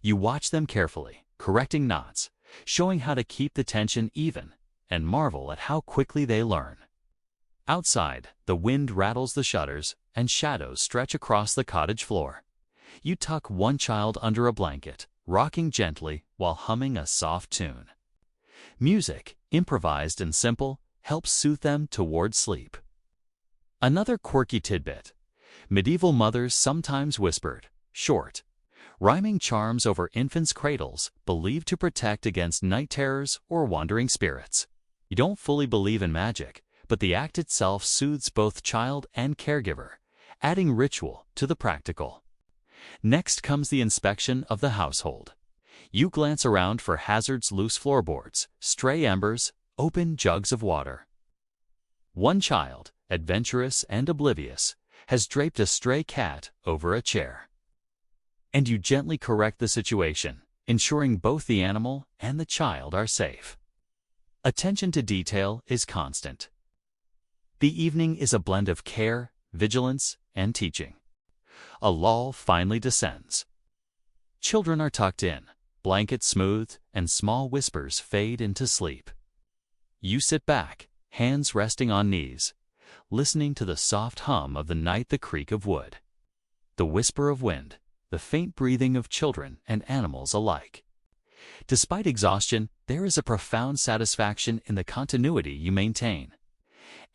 You watch them carefully, correcting knots, showing how to keep the tension even, and marvel at how quickly they learn. Outside, the wind rattles the shutters, and shadows stretch across the cottage floor. You tuck one child under a blanket, rocking gently while humming a soft tune. Music, improvised and simple, helps soothe them toward sleep. Another quirky tidbit: medieval mothers sometimes whispered, short, rhyming charms over infants' cradles, believed to protect against night terrors or wandering spirits. You don't fully believe in magic, but the act itself soothes both child and caregiver, adding ritual to the practical. Next comes the inspection of the household. You glance around for hazards: loose floorboards, stray embers, open jugs of water. One child, adventurous and oblivious, has draped a stray cat over a chair. And you gently correct the situation, ensuring both the animal and the child are safe. Attention to detail is constant. The evening is a blend of care, vigilance, and teaching. A lull finally descends. Children are tucked in, blankets smoothed, and small whispers fade into sleep. You sit back, hands resting on knees, listening to the soft hum of the night, the creak of wood, the whisper of wind, the faint breathing of children and animals alike. Despite exhaustion, there is a profound satisfaction in the continuity you maintain.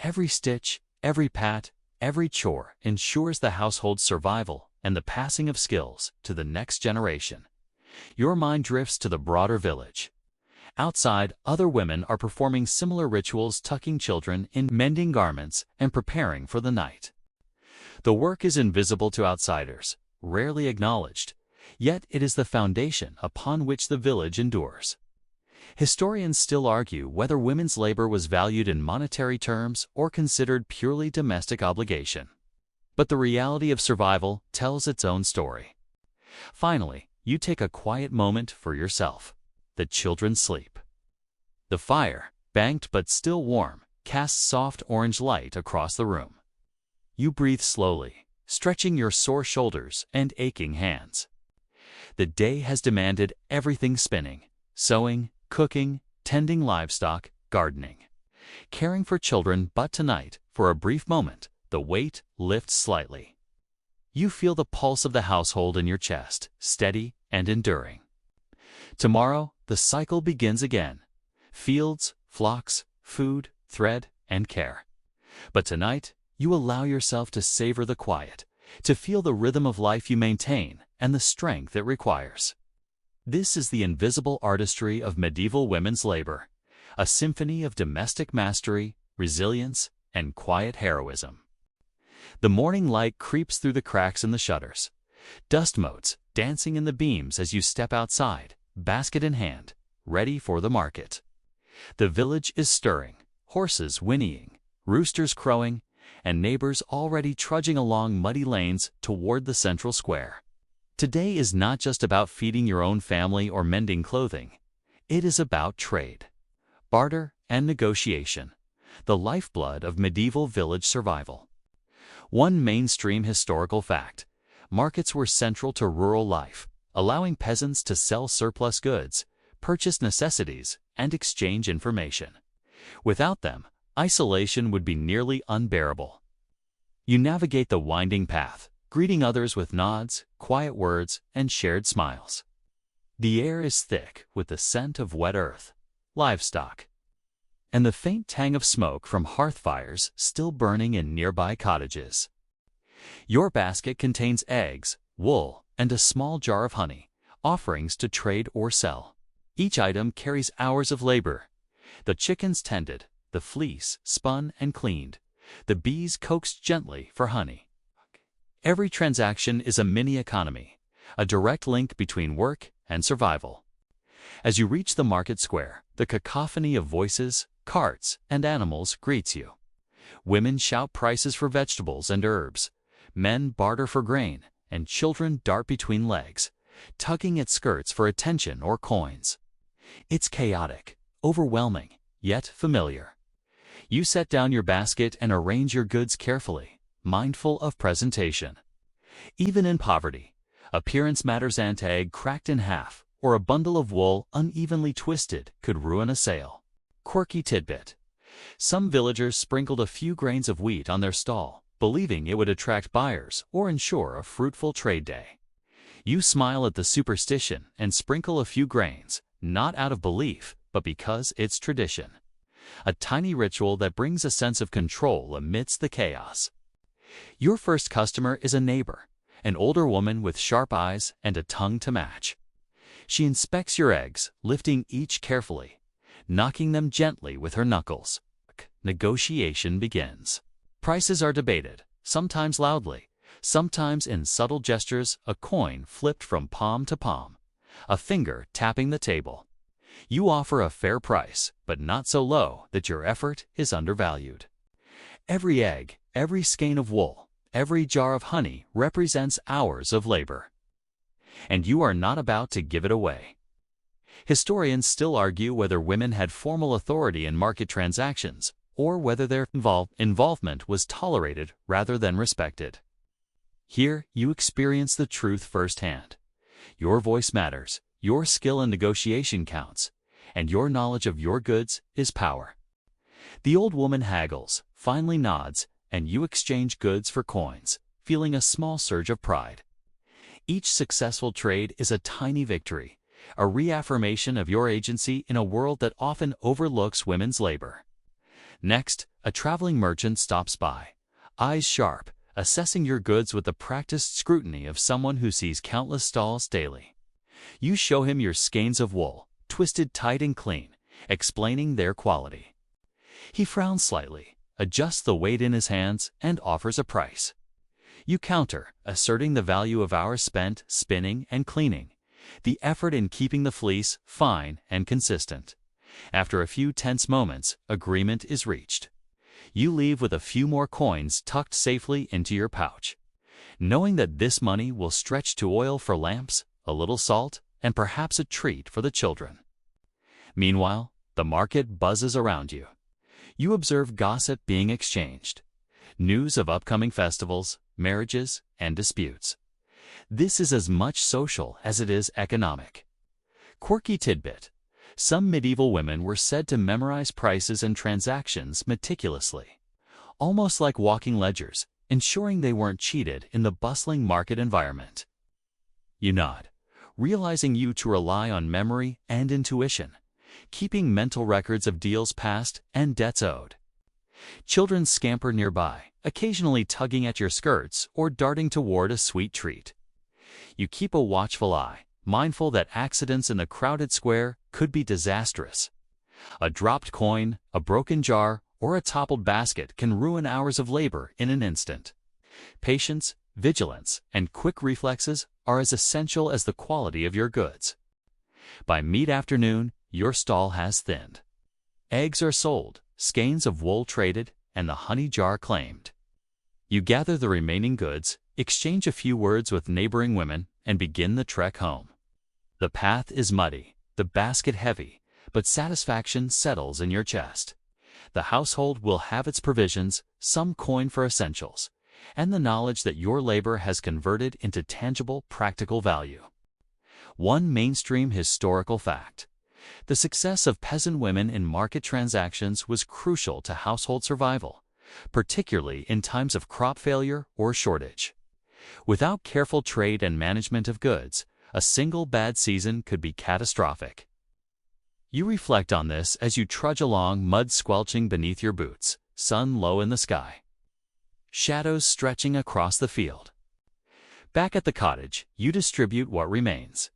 Every stitch, every pat, every chore ensures the household's survival and the passing of skills to the next generation. Your mind drifts to the broader village. Outside, other women are performing similar rituals, tucking children in, mending garments, and preparing for the night. The work is invisible to outsiders, rarely acknowledged, yet it is the foundation upon which the village endures. Historians still argue whether women's labor was valued in monetary terms or considered purely domestic obligation. But the reality of survival tells its own story. Finally, you take a quiet moment for yourself. The children sleep. The fire, banked but still warm, casts soft orange light across the room. You breathe slowly, stretching your sore shoulders and aching hands. The day has demanded everything: spinning, sewing, cooking, tending livestock, gardening, caring for children. But tonight, for a brief moment, the weight lifts slightly. You feel the pulse of the household in your chest, steady and enduring. Tomorrow, the cycle begins again: fields, flocks, food, thread, and care. But tonight, you allow yourself to savor the quiet, to feel the rhythm of life you maintain and the strength it requires. This is the invisible artistry of medieval women's labor, a symphony of domestic mastery, resilience, and quiet heroism. The morning light creeps through the cracks in the shutters, dust motes dancing in the beams as you step outside, basket in hand, ready for the market. The village is stirring, horses whinnying, roosters crowing, and neighbors already trudging along muddy lanes toward the central square. Today is not just about feeding your own family or mending clothing. It is about trade, barter, and negotiation, the lifeblood of medieval village survival. One mainstream historical fact: markets were central to rural life, allowing peasants to sell surplus goods, purchase necessities, and exchange information. Without them, isolation would be nearly unbearable. You navigate the winding path, greeting others with nods, quiet words, and shared smiles. The air is thick with the scent of wet earth, livestock, and the faint tang of smoke from hearth fires still burning in nearby cottages. Your basket contains eggs, wool, and a small jar of honey, offerings to trade or sell. Each item carries hours of labor: the chickens tended, the fleece spun and cleaned, the bees coaxed gently for honey. Every transaction is a mini economy, a direct link between work and survival. As you reach the market square, the cacophony of voices, carts, and animals greets you. Women shout prices for vegetables and herbs, men barter for grain, and children dart between legs, tugging at skirts for attention or coins. It's chaotic, overwhelming, yet familiar. You set down your basket and arrange your goods carefully, mindful of presentation. Even in poverty, appearance matters. An egg cracked in half, or a bundle of wool unevenly twisted could ruin a sale. Quirky tidbit: some villagers sprinkled a few grains of wheat on their stall, believing it would attract buyers or ensure a fruitful trade day. You smile at the superstition and sprinkle a few grains, not out of belief, but because it's tradition. A tiny ritual that brings a sense of control amidst the chaos. Your first customer is a neighbor, an older woman with sharp eyes and a tongue to match. She inspects your eggs, lifting each carefully, knocking them gently with her knuckles. Negotiation begins. Prices are debated, sometimes loudly, sometimes in subtle gestures, a coin flipped from palm to palm, a finger tapping the table. You offer a fair price, but not so low that your effort is undervalued. Every egg, every skein of wool, every jar of honey represents hours of labor. And you are not about to give it away. Historians still argue whether women had formal authority in market transactions, or whether their involvement was tolerated rather than respected. Here, you experience the truth firsthand. Your voice matters, your skill in negotiation counts, and your knowledge of your goods is power. The old woman haggles, finally nods, and you exchange goods for coins, feeling a small surge of pride. Each successful trade is a tiny victory, a reaffirmation of your agency in a world that often overlooks women's labor. Next, a traveling merchant stops by, eyes sharp, assessing your goods with the practiced scrutiny of someone who sees countless stalls daily. You show him your skeins of wool, twisted tight and clean, explaining their quality. He frowns slightly, adjusts the weight in his hands, and offers a price. You counter, asserting the value of hours spent spinning and cleaning, the effort in keeping the fleece fine and consistent. After a few tense moments, agreement is reached. You leave with a few more coins tucked safely into your pouch, knowing that this money will stretch to oil for lamps, a little salt, and perhaps a treat for the children. Meanwhile, the market buzzes around you. You observe gossip being exchanged, news of upcoming festivals, marriages, and disputes. This is as much social as it is economic. Quirky tidbit: some medieval women were said to memorize prices and transactions meticulously, almost like walking ledgers, ensuring they weren't cheated in the bustling market environment. You nod, realizing you to rely on memory and intuition, keeping mental records of deals passed and debts owed. Children scamper nearby, occasionally tugging at your skirts or darting toward a sweet treat. You keep a watchful eye, mindful that accidents in the crowded square could be disastrous. A dropped coin, a broken jar, or a toppled basket can ruin hours of labor in an instant. Patience, vigilance, and quick reflexes are as essential as the quality of your goods. By mid-afternoon, your stall has thinned. Eggs are sold, skeins of wool traded, and the honey jar claimed. You gather the remaining goods, exchange a few words with neighboring women, and begin the trek home. The path is muddy, the basket heavy, but satisfaction settles in your chest. The household will have its provisions, some coin for essentials, and the knowledge that your labor has converted into tangible, practical value. One mainstream historical fact: the success of peasant women in market transactions was crucial to household survival, particularly in times of crop failure or shortage. Without careful trade and management of goods, a single bad season could be catastrophic. You reflect on this as you trudge along, mud squelching beneath your boots, sun low in the sky, shadows stretching across the field. Back at the cottage, you distribute what remains,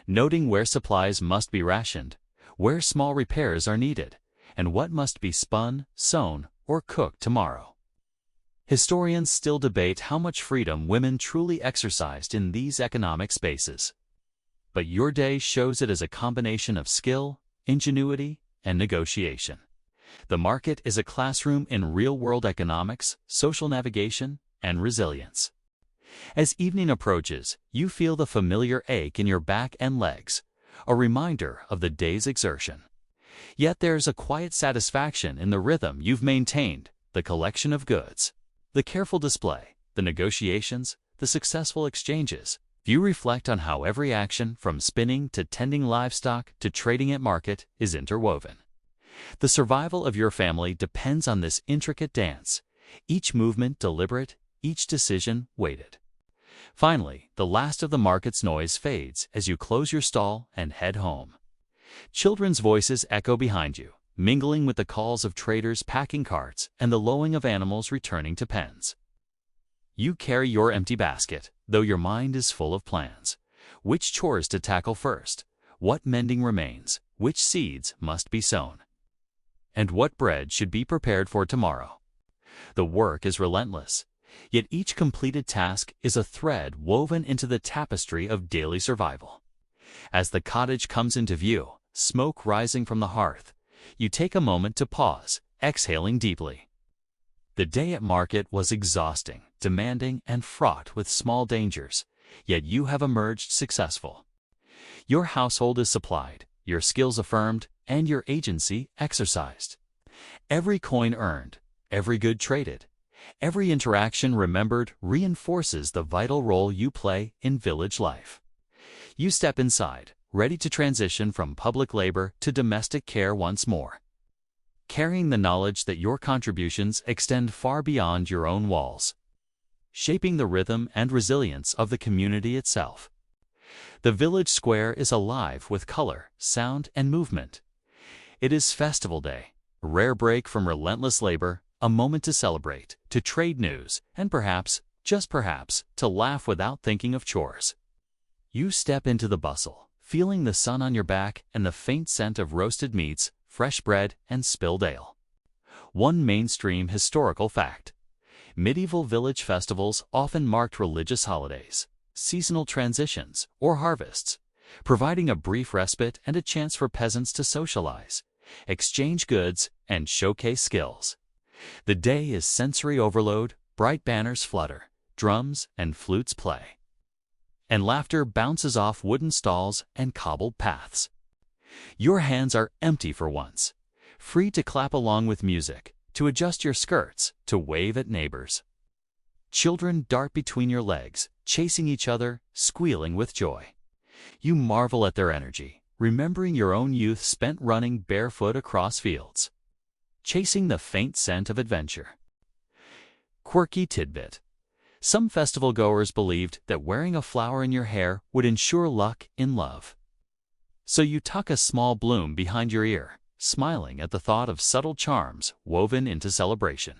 noting where supplies must be rationed, where small repairs are needed, and what must be spun, sewn, or cooked tomorrow. Historians still debate how much freedom women truly exercised in these economic spaces. But your day shows it as a combination of skill, ingenuity, and negotiation. The market is a classroom in real-world economics, social navigation, and resilience. As evening approaches, you feel the familiar ache in your back and legs, a reminder of the day's exertion. Yet there's a quiet satisfaction in the rhythm you've maintained, the collection of goods, the careful display, the negotiations, the successful exchanges. You reflect on how every action, from spinning to tending livestock to trading at market, is interwoven. The survival of your family depends on this intricate dance, each movement deliberate, each decision weighted. Finally, the last of the market's noise fades as you close your stall and head home. Children's voices echo behind you, mingling with the calls of traders packing carts and the lowing of animals returning to pens. You carry your empty basket, though your mind is full of plans. Which chores to tackle first? What mending remains? Which seeds must be sown? And what bread should be prepared for tomorrow? The work is relentless, yet each completed task is a thread woven into the tapestry of daily survival. As the cottage comes into view, smoke rising from the hearth, you take a moment to pause, exhaling deeply. The day at market was exhausting, demanding, and fraught with small dangers, yet you have emerged successful. Your household is supplied, your skills affirmed, and your agency exercised. Every coin earned, every good traded, every interaction remembered reinforces the vital role you play in village life. You step inside, ready to transition from public labor to domestic care once more, carrying the knowledge that your contributions extend far beyond your own walls, shaping the rhythm and resilience of the community itself. The village square is alive with color, sound, and movement. It is festival day, a rare break from relentless labor, a moment to celebrate, to trade news, and perhaps, just perhaps, to laugh without thinking of chores. You step into the bustle, feeling the sun on your back and the faint scent of roasted meats, fresh bread, and spilled ale. One mainstream historical fact: medieval village festivals often marked religious holidays, seasonal transitions, or harvests, providing a brief respite and a chance for peasants to socialize, exchange goods, and showcase skills. The day is sensory overload, bright banners flutter, drums and flutes play, and laughter bounces off wooden stalls and cobbled paths. Your hands are empty for once, free to clap along with music, to adjust your skirts, to wave at neighbors. Children dart between your legs, chasing each other, squealing with joy. You marvel at their energy, remembering your own youth spent running barefoot across fields, chasing the faint scent of adventure. Quirky tidbit: some festival goers believed that wearing a flower in your hair would ensure luck in love. So you tuck a small bloom behind your ear, smiling at the thought of subtle charms woven into celebration.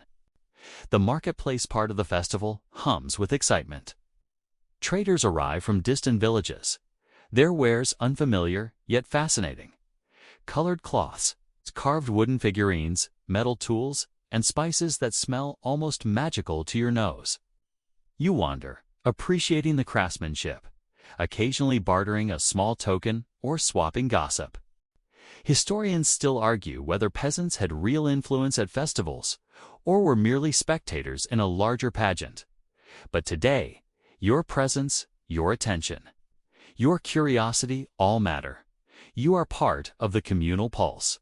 The marketplace part of the festival hums with excitement. Traders arrive from distant villages, their wares unfamiliar yet fascinating. Colored cloths, carved wooden figurines, metal tools, and spices that smell almost magical to your nose. You wander, appreciating the craftsmanship, occasionally bartering a small token or swapping gossip. Historians still argue whether peasants had real influence at festivals or were merely spectators in a larger pageant. But today, your presence, your attention, your curiosity all matter. You are part of the communal pulse.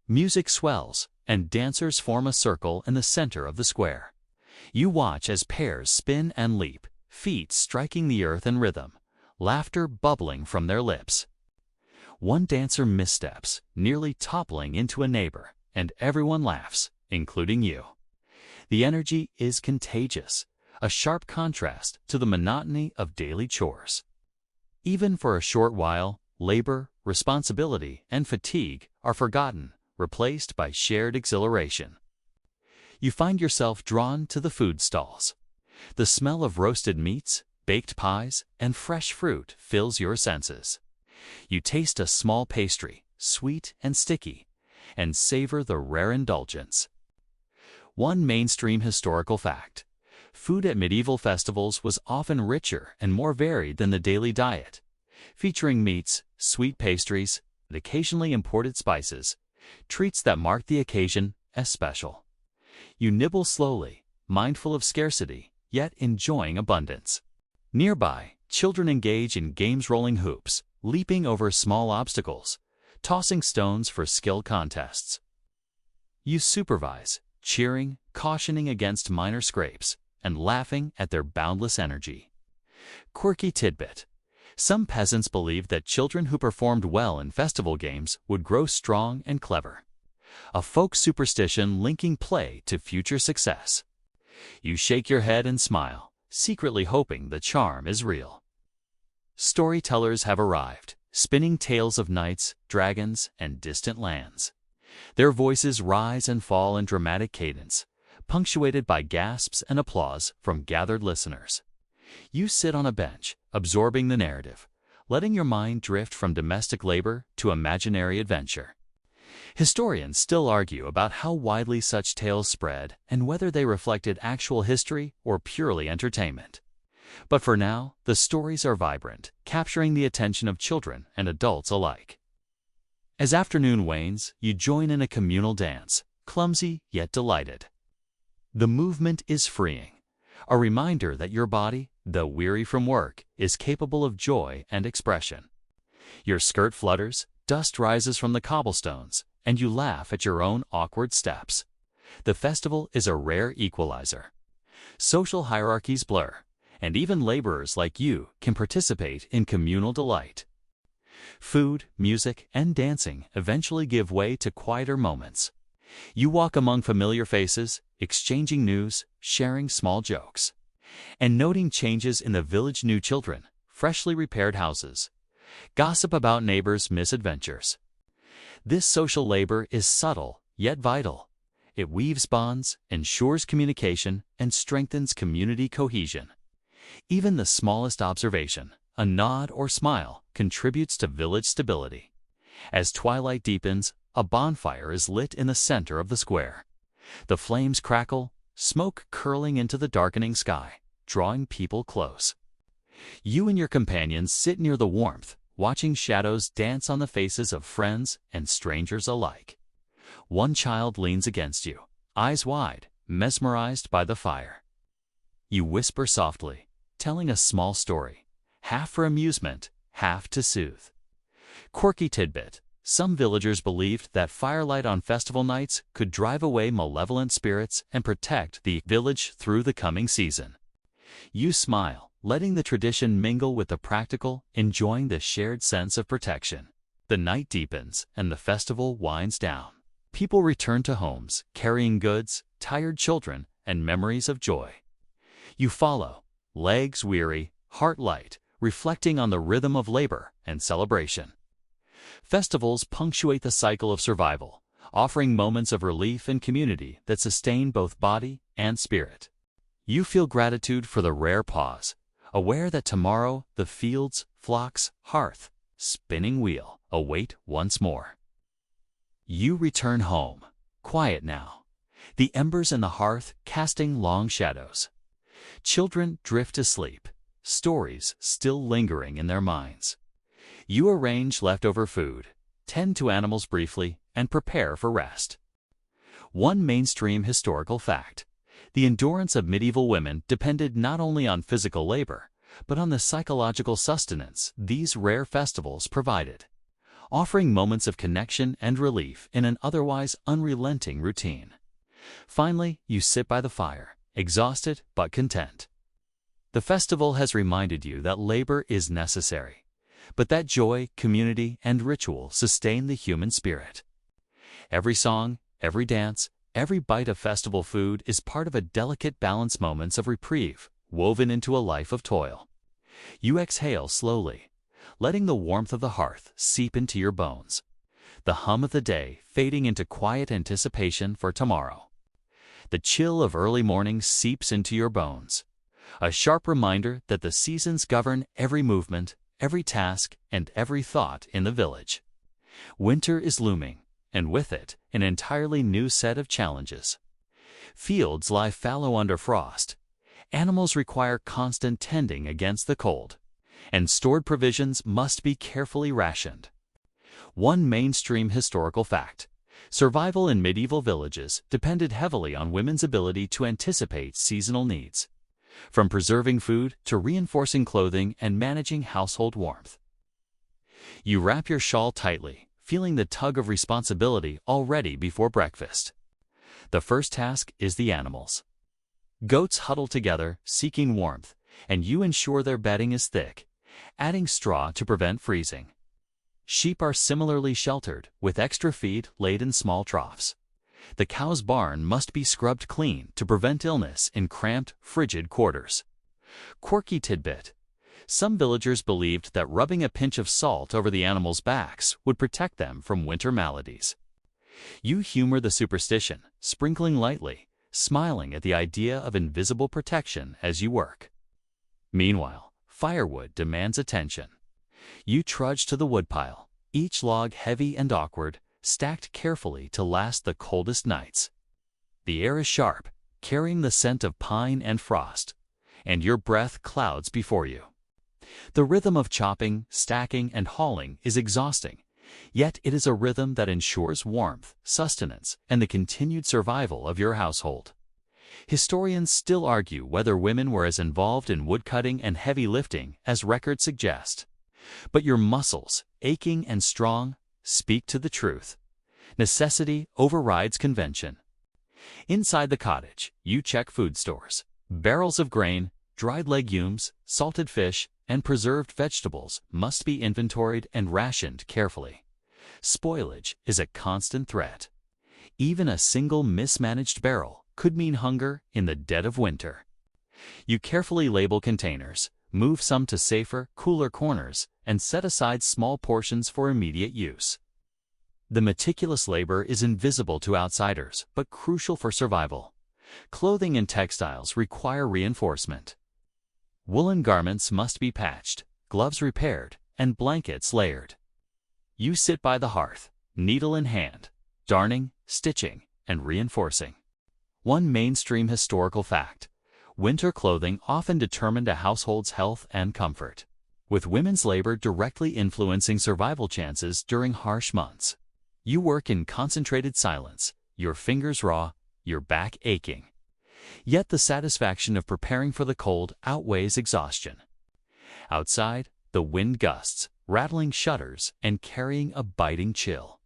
Music swells, and dancers form a circle in the center of the square. You watch as pairs spin and leap, feet striking the earth in rhythm, laughter bubbling from their lips. One dancer missteps, nearly toppling into a neighbor, and everyone laughs, including you. The energy is contagious, a sharp contrast to the monotony of daily chores. Even for a short while, labor, responsibility, and fatigue are forgotten, replaced by shared exhilaration. You find yourself drawn to the food stalls. The smell of roasted meats, baked pies, and fresh fruit fills your senses. You taste a small pastry, sweet and sticky, and savor the rare indulgence. One mainstream historical fact: food at medieval festivals was often richer and more varied than the daily diet, featuring meats, sweet pastries, and occasionally imported spices, treats that marked the occasion as special. You nibble slowly, mindful of scarcity, yet enjoying abundance. Nearby, children engage in games rolling hoops, leaping over small obstacles, tossing stones for skill contests. You supervise, cheering, cautioning against minor scrapes, and laughing at their boundless energy. Quirky tidbit: some peasants believed that children who performed well in festival games would grow strong and clever. A folk superstition linking play to future success. You shake your head and smile, secretly hoping the charm is real. Storytellers have arrived, spinning tales of knights, dragons, and distant lands. Their voices rise and fall in dramatic cadence, punctuated by gasps and applause from gathered listeners. You sit on a bench, absorbing the narrative, letting your mind drift from domestic labor to imaginary adventure. Historians still argue about how widely such tales spread and whether they reflected actual history or purely entertainment. But for now, the stories are vibrant, capturing the attention of children and adults alike. As afternoon wanes, you join in a communal dance, clumsy yet delighted. The movement is freeing, a reminder that your body, though weary from work, is capable of joy and expression. Your skirt flutters, dust rises from the cobblestones, and you laugh at your own awkward steps. The festival is a rare equalizer. Social hierarchies blur, and even laborers like you can participate in communal delight. Food, music, and dancing eventually give way to quieter moments. You walk among familiar faces, exchanging news, sharing small jokes, and noting changes in the village: new children, freshly repaired houses, gossip about neighbors' misadventures. This social labor is subtle yet vital. It weaves bonds, ensures communication, and strengthens community cohesion. Even the smallest observation, a nod or smile, contributes to village stability. As twilight deepens, a bonfire is lit in the center of the square. The flames crackle, smoke curling into the darkening sky, drawing people close. You and your companions sit near the warmth, watching shadows dance on the faces of friends and strangers alike. One child leans against you, eyes wide, mesmerized by the fire. You whisper softly, telling a small story, half for amusement, half to soothe. Quirky tidbit: some villagers believed that firelight on festival nights could drive away malevolent spirits and protect the village through the coming season. You smile, letting the tradition mingle with the practical, enjoying the shared sense of protection. The night deepens and the festival winds down. People return to homes, carrying goods, tired children, and memories of joy. You follow, legs weary, heart light, reflecting on the rhythm of labor and celebration. Festivals punctuate the cycle of survival, offering moments of relief and community that sustain both body and spirit. You feel gratitude for the rare pause, aware that tomorrow the fields, flocks, hearth, spinning wheel await once more. You return home, quiet now, the embers in the hearth casting long shadows. Children drift to sleep, stories still lingering in their minds. You arrange leftover food, tend to animals briefly, and prepare for rest. One mainstream historical fact: the endurance of medieval women depended not only on physical labor, but on the psychological sustenance these rare festivals provided, offering moments of connection and relief in an otherwise unrelenting routine. Finally, you sit by the fire, exhausted but content. The festival has reminded you that labor is necessary, but that joy, community, and ritual sustain the human spirit. Every song, every dance, every bite of festival food is part of a delicate balance, moments of reprieve, woven into a life of toil. You exhale slowly, letting the warmth of the hearth seep into your bones, the hum of the day fading into quiet anticipation for tomorrow. The chill of early morning seeps into your bones, a sharp reminder that the seasons govern every movement, every task, and every thought in the village. Winter is looming, and with it, an entirely new set of challenges. Fields lie fallow under frost, animals require constant tending against the cold, and stored provisions must be carefully rationed. One mainstream historical fact: survival in medieval villages depended heavily on women's ability to anticipate seasonal needs, from preserving food to reinforcing clothing and managing household warmth. You wrap your shawl tightly, feeling the tug of responsibility already before breakfast. The first task is the animals. Goats huddle together, seeking warmth, and you ensure their bedding is thick, adding straw to prevent freezing. Sheep are similarly sheltered, with extra feed laid in small troughs. The cow's barn must be scrubbed clean to prevent illness in cramped, frigid quarters. Quirky tidbit: some villagers believed that rubbing a pinch of salt over the animals' backs would protect them from winter maladies. You humor the superstition, sprinkling lightly, smiling at the idea of invisible protection as you work. Meanwhile, firewood demands attention. You trudge to the woodpile, each log heavy and awkward, stacked carefully to last the coldest nights. The air is sharp, carrying the scent of pine and frost, and your breath clouds before you. The rhythm of chopping, stacking, and hauling is exhausting, yet it is a rhythm that ensures warmth, sustenance, and the continued survival of your household. Historians still argue whether women were as involved in woodcutting and heavy lifting as records suggest. But your muscles, aching and strong, speak to the truth. Necessity overrides convention. Inside the cottage, you check food stores. Barrels of grain, dried legumes, salted fish, and preserved vegetables must be inventoried and rationed carefully. Spoilage is a constant threat. Even a single mismanaged barrel could mean hunger in the dead of winter. You carefully label containers, move some to safer, cooler corners, and set aside small portions for immediate use. The meticulous labor is invisible to outsiders, but crucial for survival. Clothing and textiles require reinforcement. Woolen garments must be patched, gloves repaired, and blankets layered. You sit by the hearth, needle in hand, darning, stitching, and reinforcing. One mainstream historical fact: winter clothing often determined a household's health and comfort, with women's labor directly influencing survival chances during harsh months. You work in concentrated silence, your fingers raw, your back aching. Yet the satisfaction of preparing for the cold outweighs exhaustion. Outside, the wind gusts, rattling shutters and carrying a biting chill.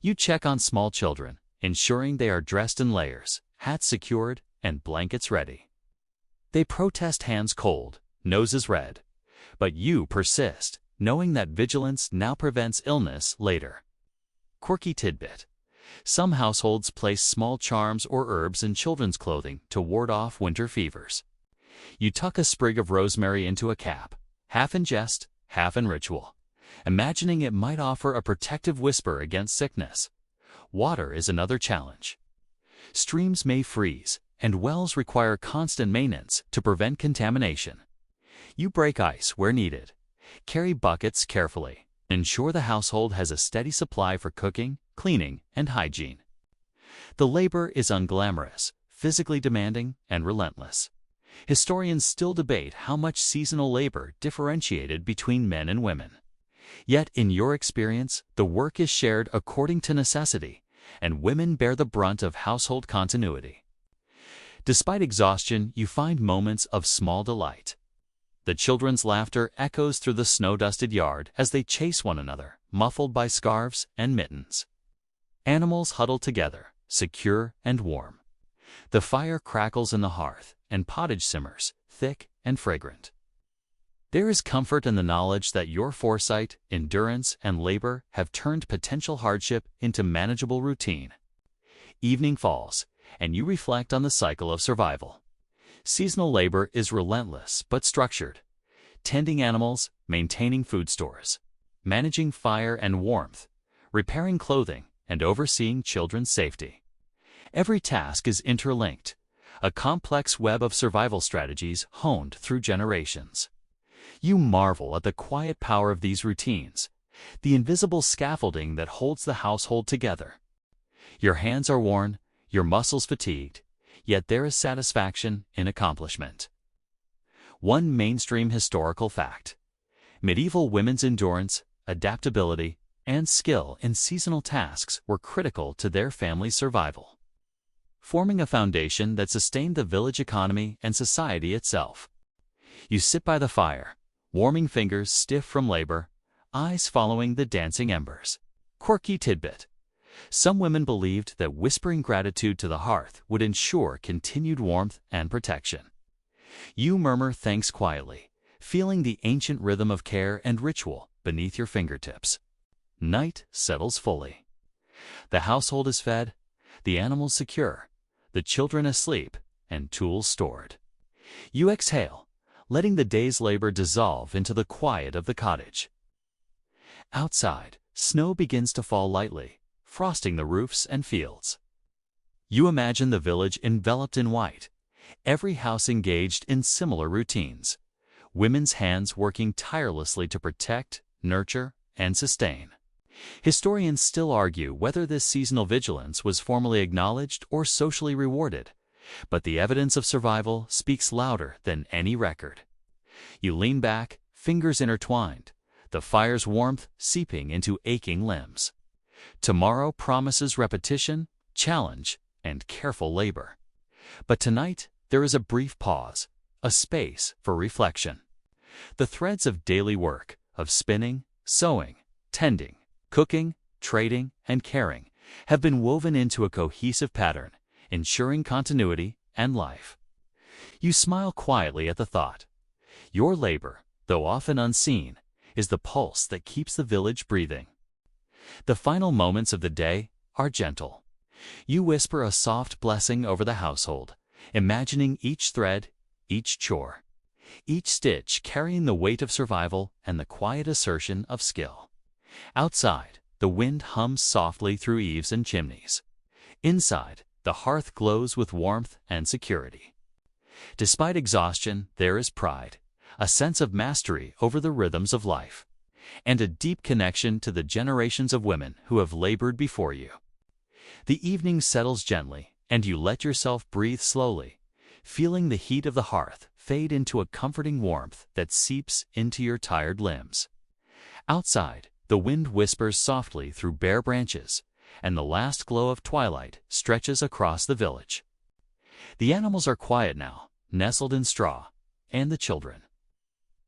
You check on small children, ensuring they are dressed in layers, hats secured, and blankets ready. They protest, hands cold, noses red, but you persist, knowing that vigilance now prevents illness later. Quirky tidbit: some households place small charms or herbs in children's clothing to ward off winter fevers. You tuck a sprig of rosemary into a cap, half in jest, half in ritual, imagining it might offer a protective whisper against sickness. Water is another challenge. Streams may freeze, and wells require constant maintenance to prevent contamination. You break ice where needed. Carry buckets carefully. Ensure the household has a steady supply for cooking, cleaning, and hygiene. The labor is unglamorous, physically demanding, and relentless. Historians still debate how much seasonal labor differentiated between men and women. Yet, in your experience, the work is shared according to necessity, and women bear the brunt of household continuity. Despite exhaustion, you find moments of small delight. The children's laughter echoes through the snow-dusted yard as they chase one another, muffled by scarves and mittens. Animals huddle together, secure and warm. The fire crackles in the hearth, and pottage simmers, thick and fragrant. There is comfort in the knowledge that your foresight, endurance, and labor have turned potential hardship into manageable routine. Evening falls, and you reflect on the cycle of survival. Seasonal labor is relentless but structured. Tending animals, maintaining food stores, managing fire and warmth, repairing clothing, and overseeing children's safety. Every task is interlinked, a complex web of survival strategies honed through generations. You marvel at the quiet power of these routines, the invisible scaffolding that holds the household together. Your hands are worn, your muscles fatigued, yet there is satisfaction in accomplishment. One mainstream historical fact: medieval women's endurance, adaptability, and skill in seasonal tasks were critical to their family's survival, forming a foundation that sustained the village economy and society itself. You sit by the fire, warming fingers stiff from labor, eyes following the dancing embers. Quirky tidbit: some women believed that whispering gratitude to the hearth would ensure continued warmth and protection. You murmur thanks quietly, feeling the ancient rhythm of care and ritual beneath your fingertips. Night settles fully. The household is fed, the animals secure, the children asleep, and tools stored. You exhale, letting the day's labor dissolve into the quiet of the cottage. Outside, snow begins to fall lightly, frosting the roofs and fields. You imagine the village enveloped in white, every house engaged in similar routines, women's hands working tirelessly to protect, nurture, and sustain. Historians still argue whether this seasonal vigilance was formally acknowledged or socially rewarded, but the evidence of survival speaks louder than any record. You lean back, fingers intertwined, the fire's warmth seeping into aching limbs. Tomorrow promises repetition, challenge, and careful labor. But tonight, there is a brief pause, a space for reflection. The threads of daily work, of spinning, sewing, tending, cooking, trading, and caring, have been woven into a cohesive pattern, ensuring continuity and life. You smile quietly at the thought. Your labor, though often unseen, is the pulse that keeps the village breathing. The final moments of the day are gentle. You whisper a soft blessing over the household, imagining each thread, each chore, each stitch carrying the weight of survival and the quiet assertion of skill. Outside, the wind hums softly through eaves and chimneys. Inside, the hearth glows with warmth and security. Despite exhaustion, there is pride, a sense of mastery over the rhythms of life, and a deep connection to the generations of women who have labored before you. The evening settles gently, and you let yourself breathe slowly, feeling the heat of the hearth fade into a comforting warmth that seeps into your tired limbs. Outside, the wind whispers softly through bare branches, and the last glow of twilight stretches across the village. The animals are quiet now, nestled in straw, and the children,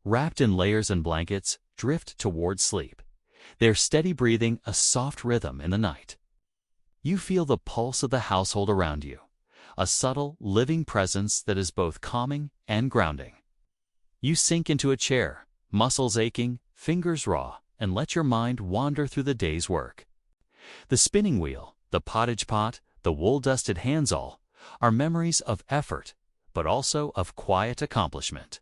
wrapped in layers and blankets, drift toward sleep, their steady breathing a soft rhythm in the night. You feel the pulse of the household around you, a subtle, living presence that is both calming and grounding. You sink into a chair, muscles aching, fingers raw, and let your mind wander through the day's work. The spinning wheel, the pottage pot, the wool-dusted hands-all are memories of effort, but also of quiet accomplishment.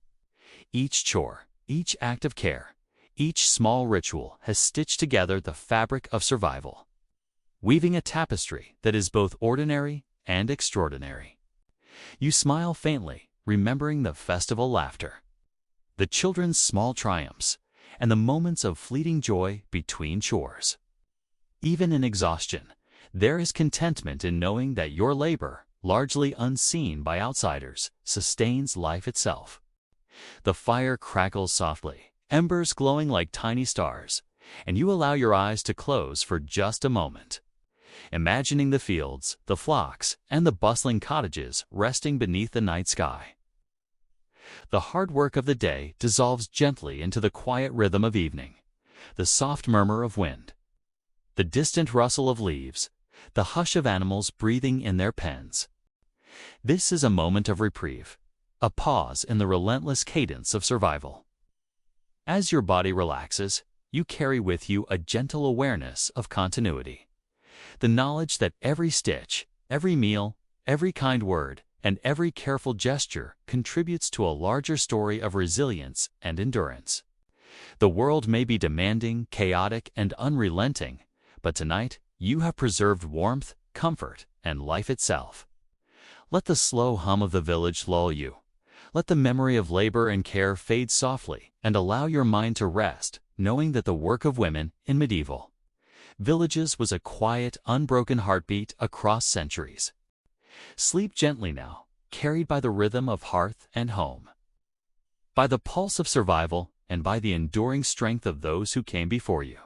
Each chore, each act of care, Each small ritual has stitched together the fabric of survival, weaving a tapestry that is both ordinary and extraordinary. You smile faintly, remembering the festival laughter, the children's small triumphs, and the moments of fleeting joy between chores. Even in exhaustion, there is contentment in knowing that your labor, largely unseen by outsiders, sustains life itself. The fire crackles softly, embers glowing like tiny stars, and you allow your eyes to close for just a moment, imagining the fields, the flocks, and the bustling cottages resting beneath the night sky. The hard work of the day dissolves gently into the quiet rhythm of evening, the soft murmur of wind, the distant rustle of leaves, the hush of animals breathing in their pens. This is a moment of reprieve, a pause in the relentless cadence of survival. As your body relaxes, you carry with you a gentle awareness of continuity. The knowledge that every stitch, every meal, every kind word, and every careful gesture contributes to a larger story of resilience and endurance. The world may be demanding, chaotic, and unrelenting, but tonight you have preserved warmth, comfort, and life itself. Let the slow hum of the village lull you. Let the memory of labor and care fade softly, and allow your mind to rest, knowing that the work of women in medieval villages was a quiet, unbroken heartbeat across centuries. Sleep gently now, carried by the rhythm of hearth and home, by the pulse of survival, and by the enduring strength of those who came before you.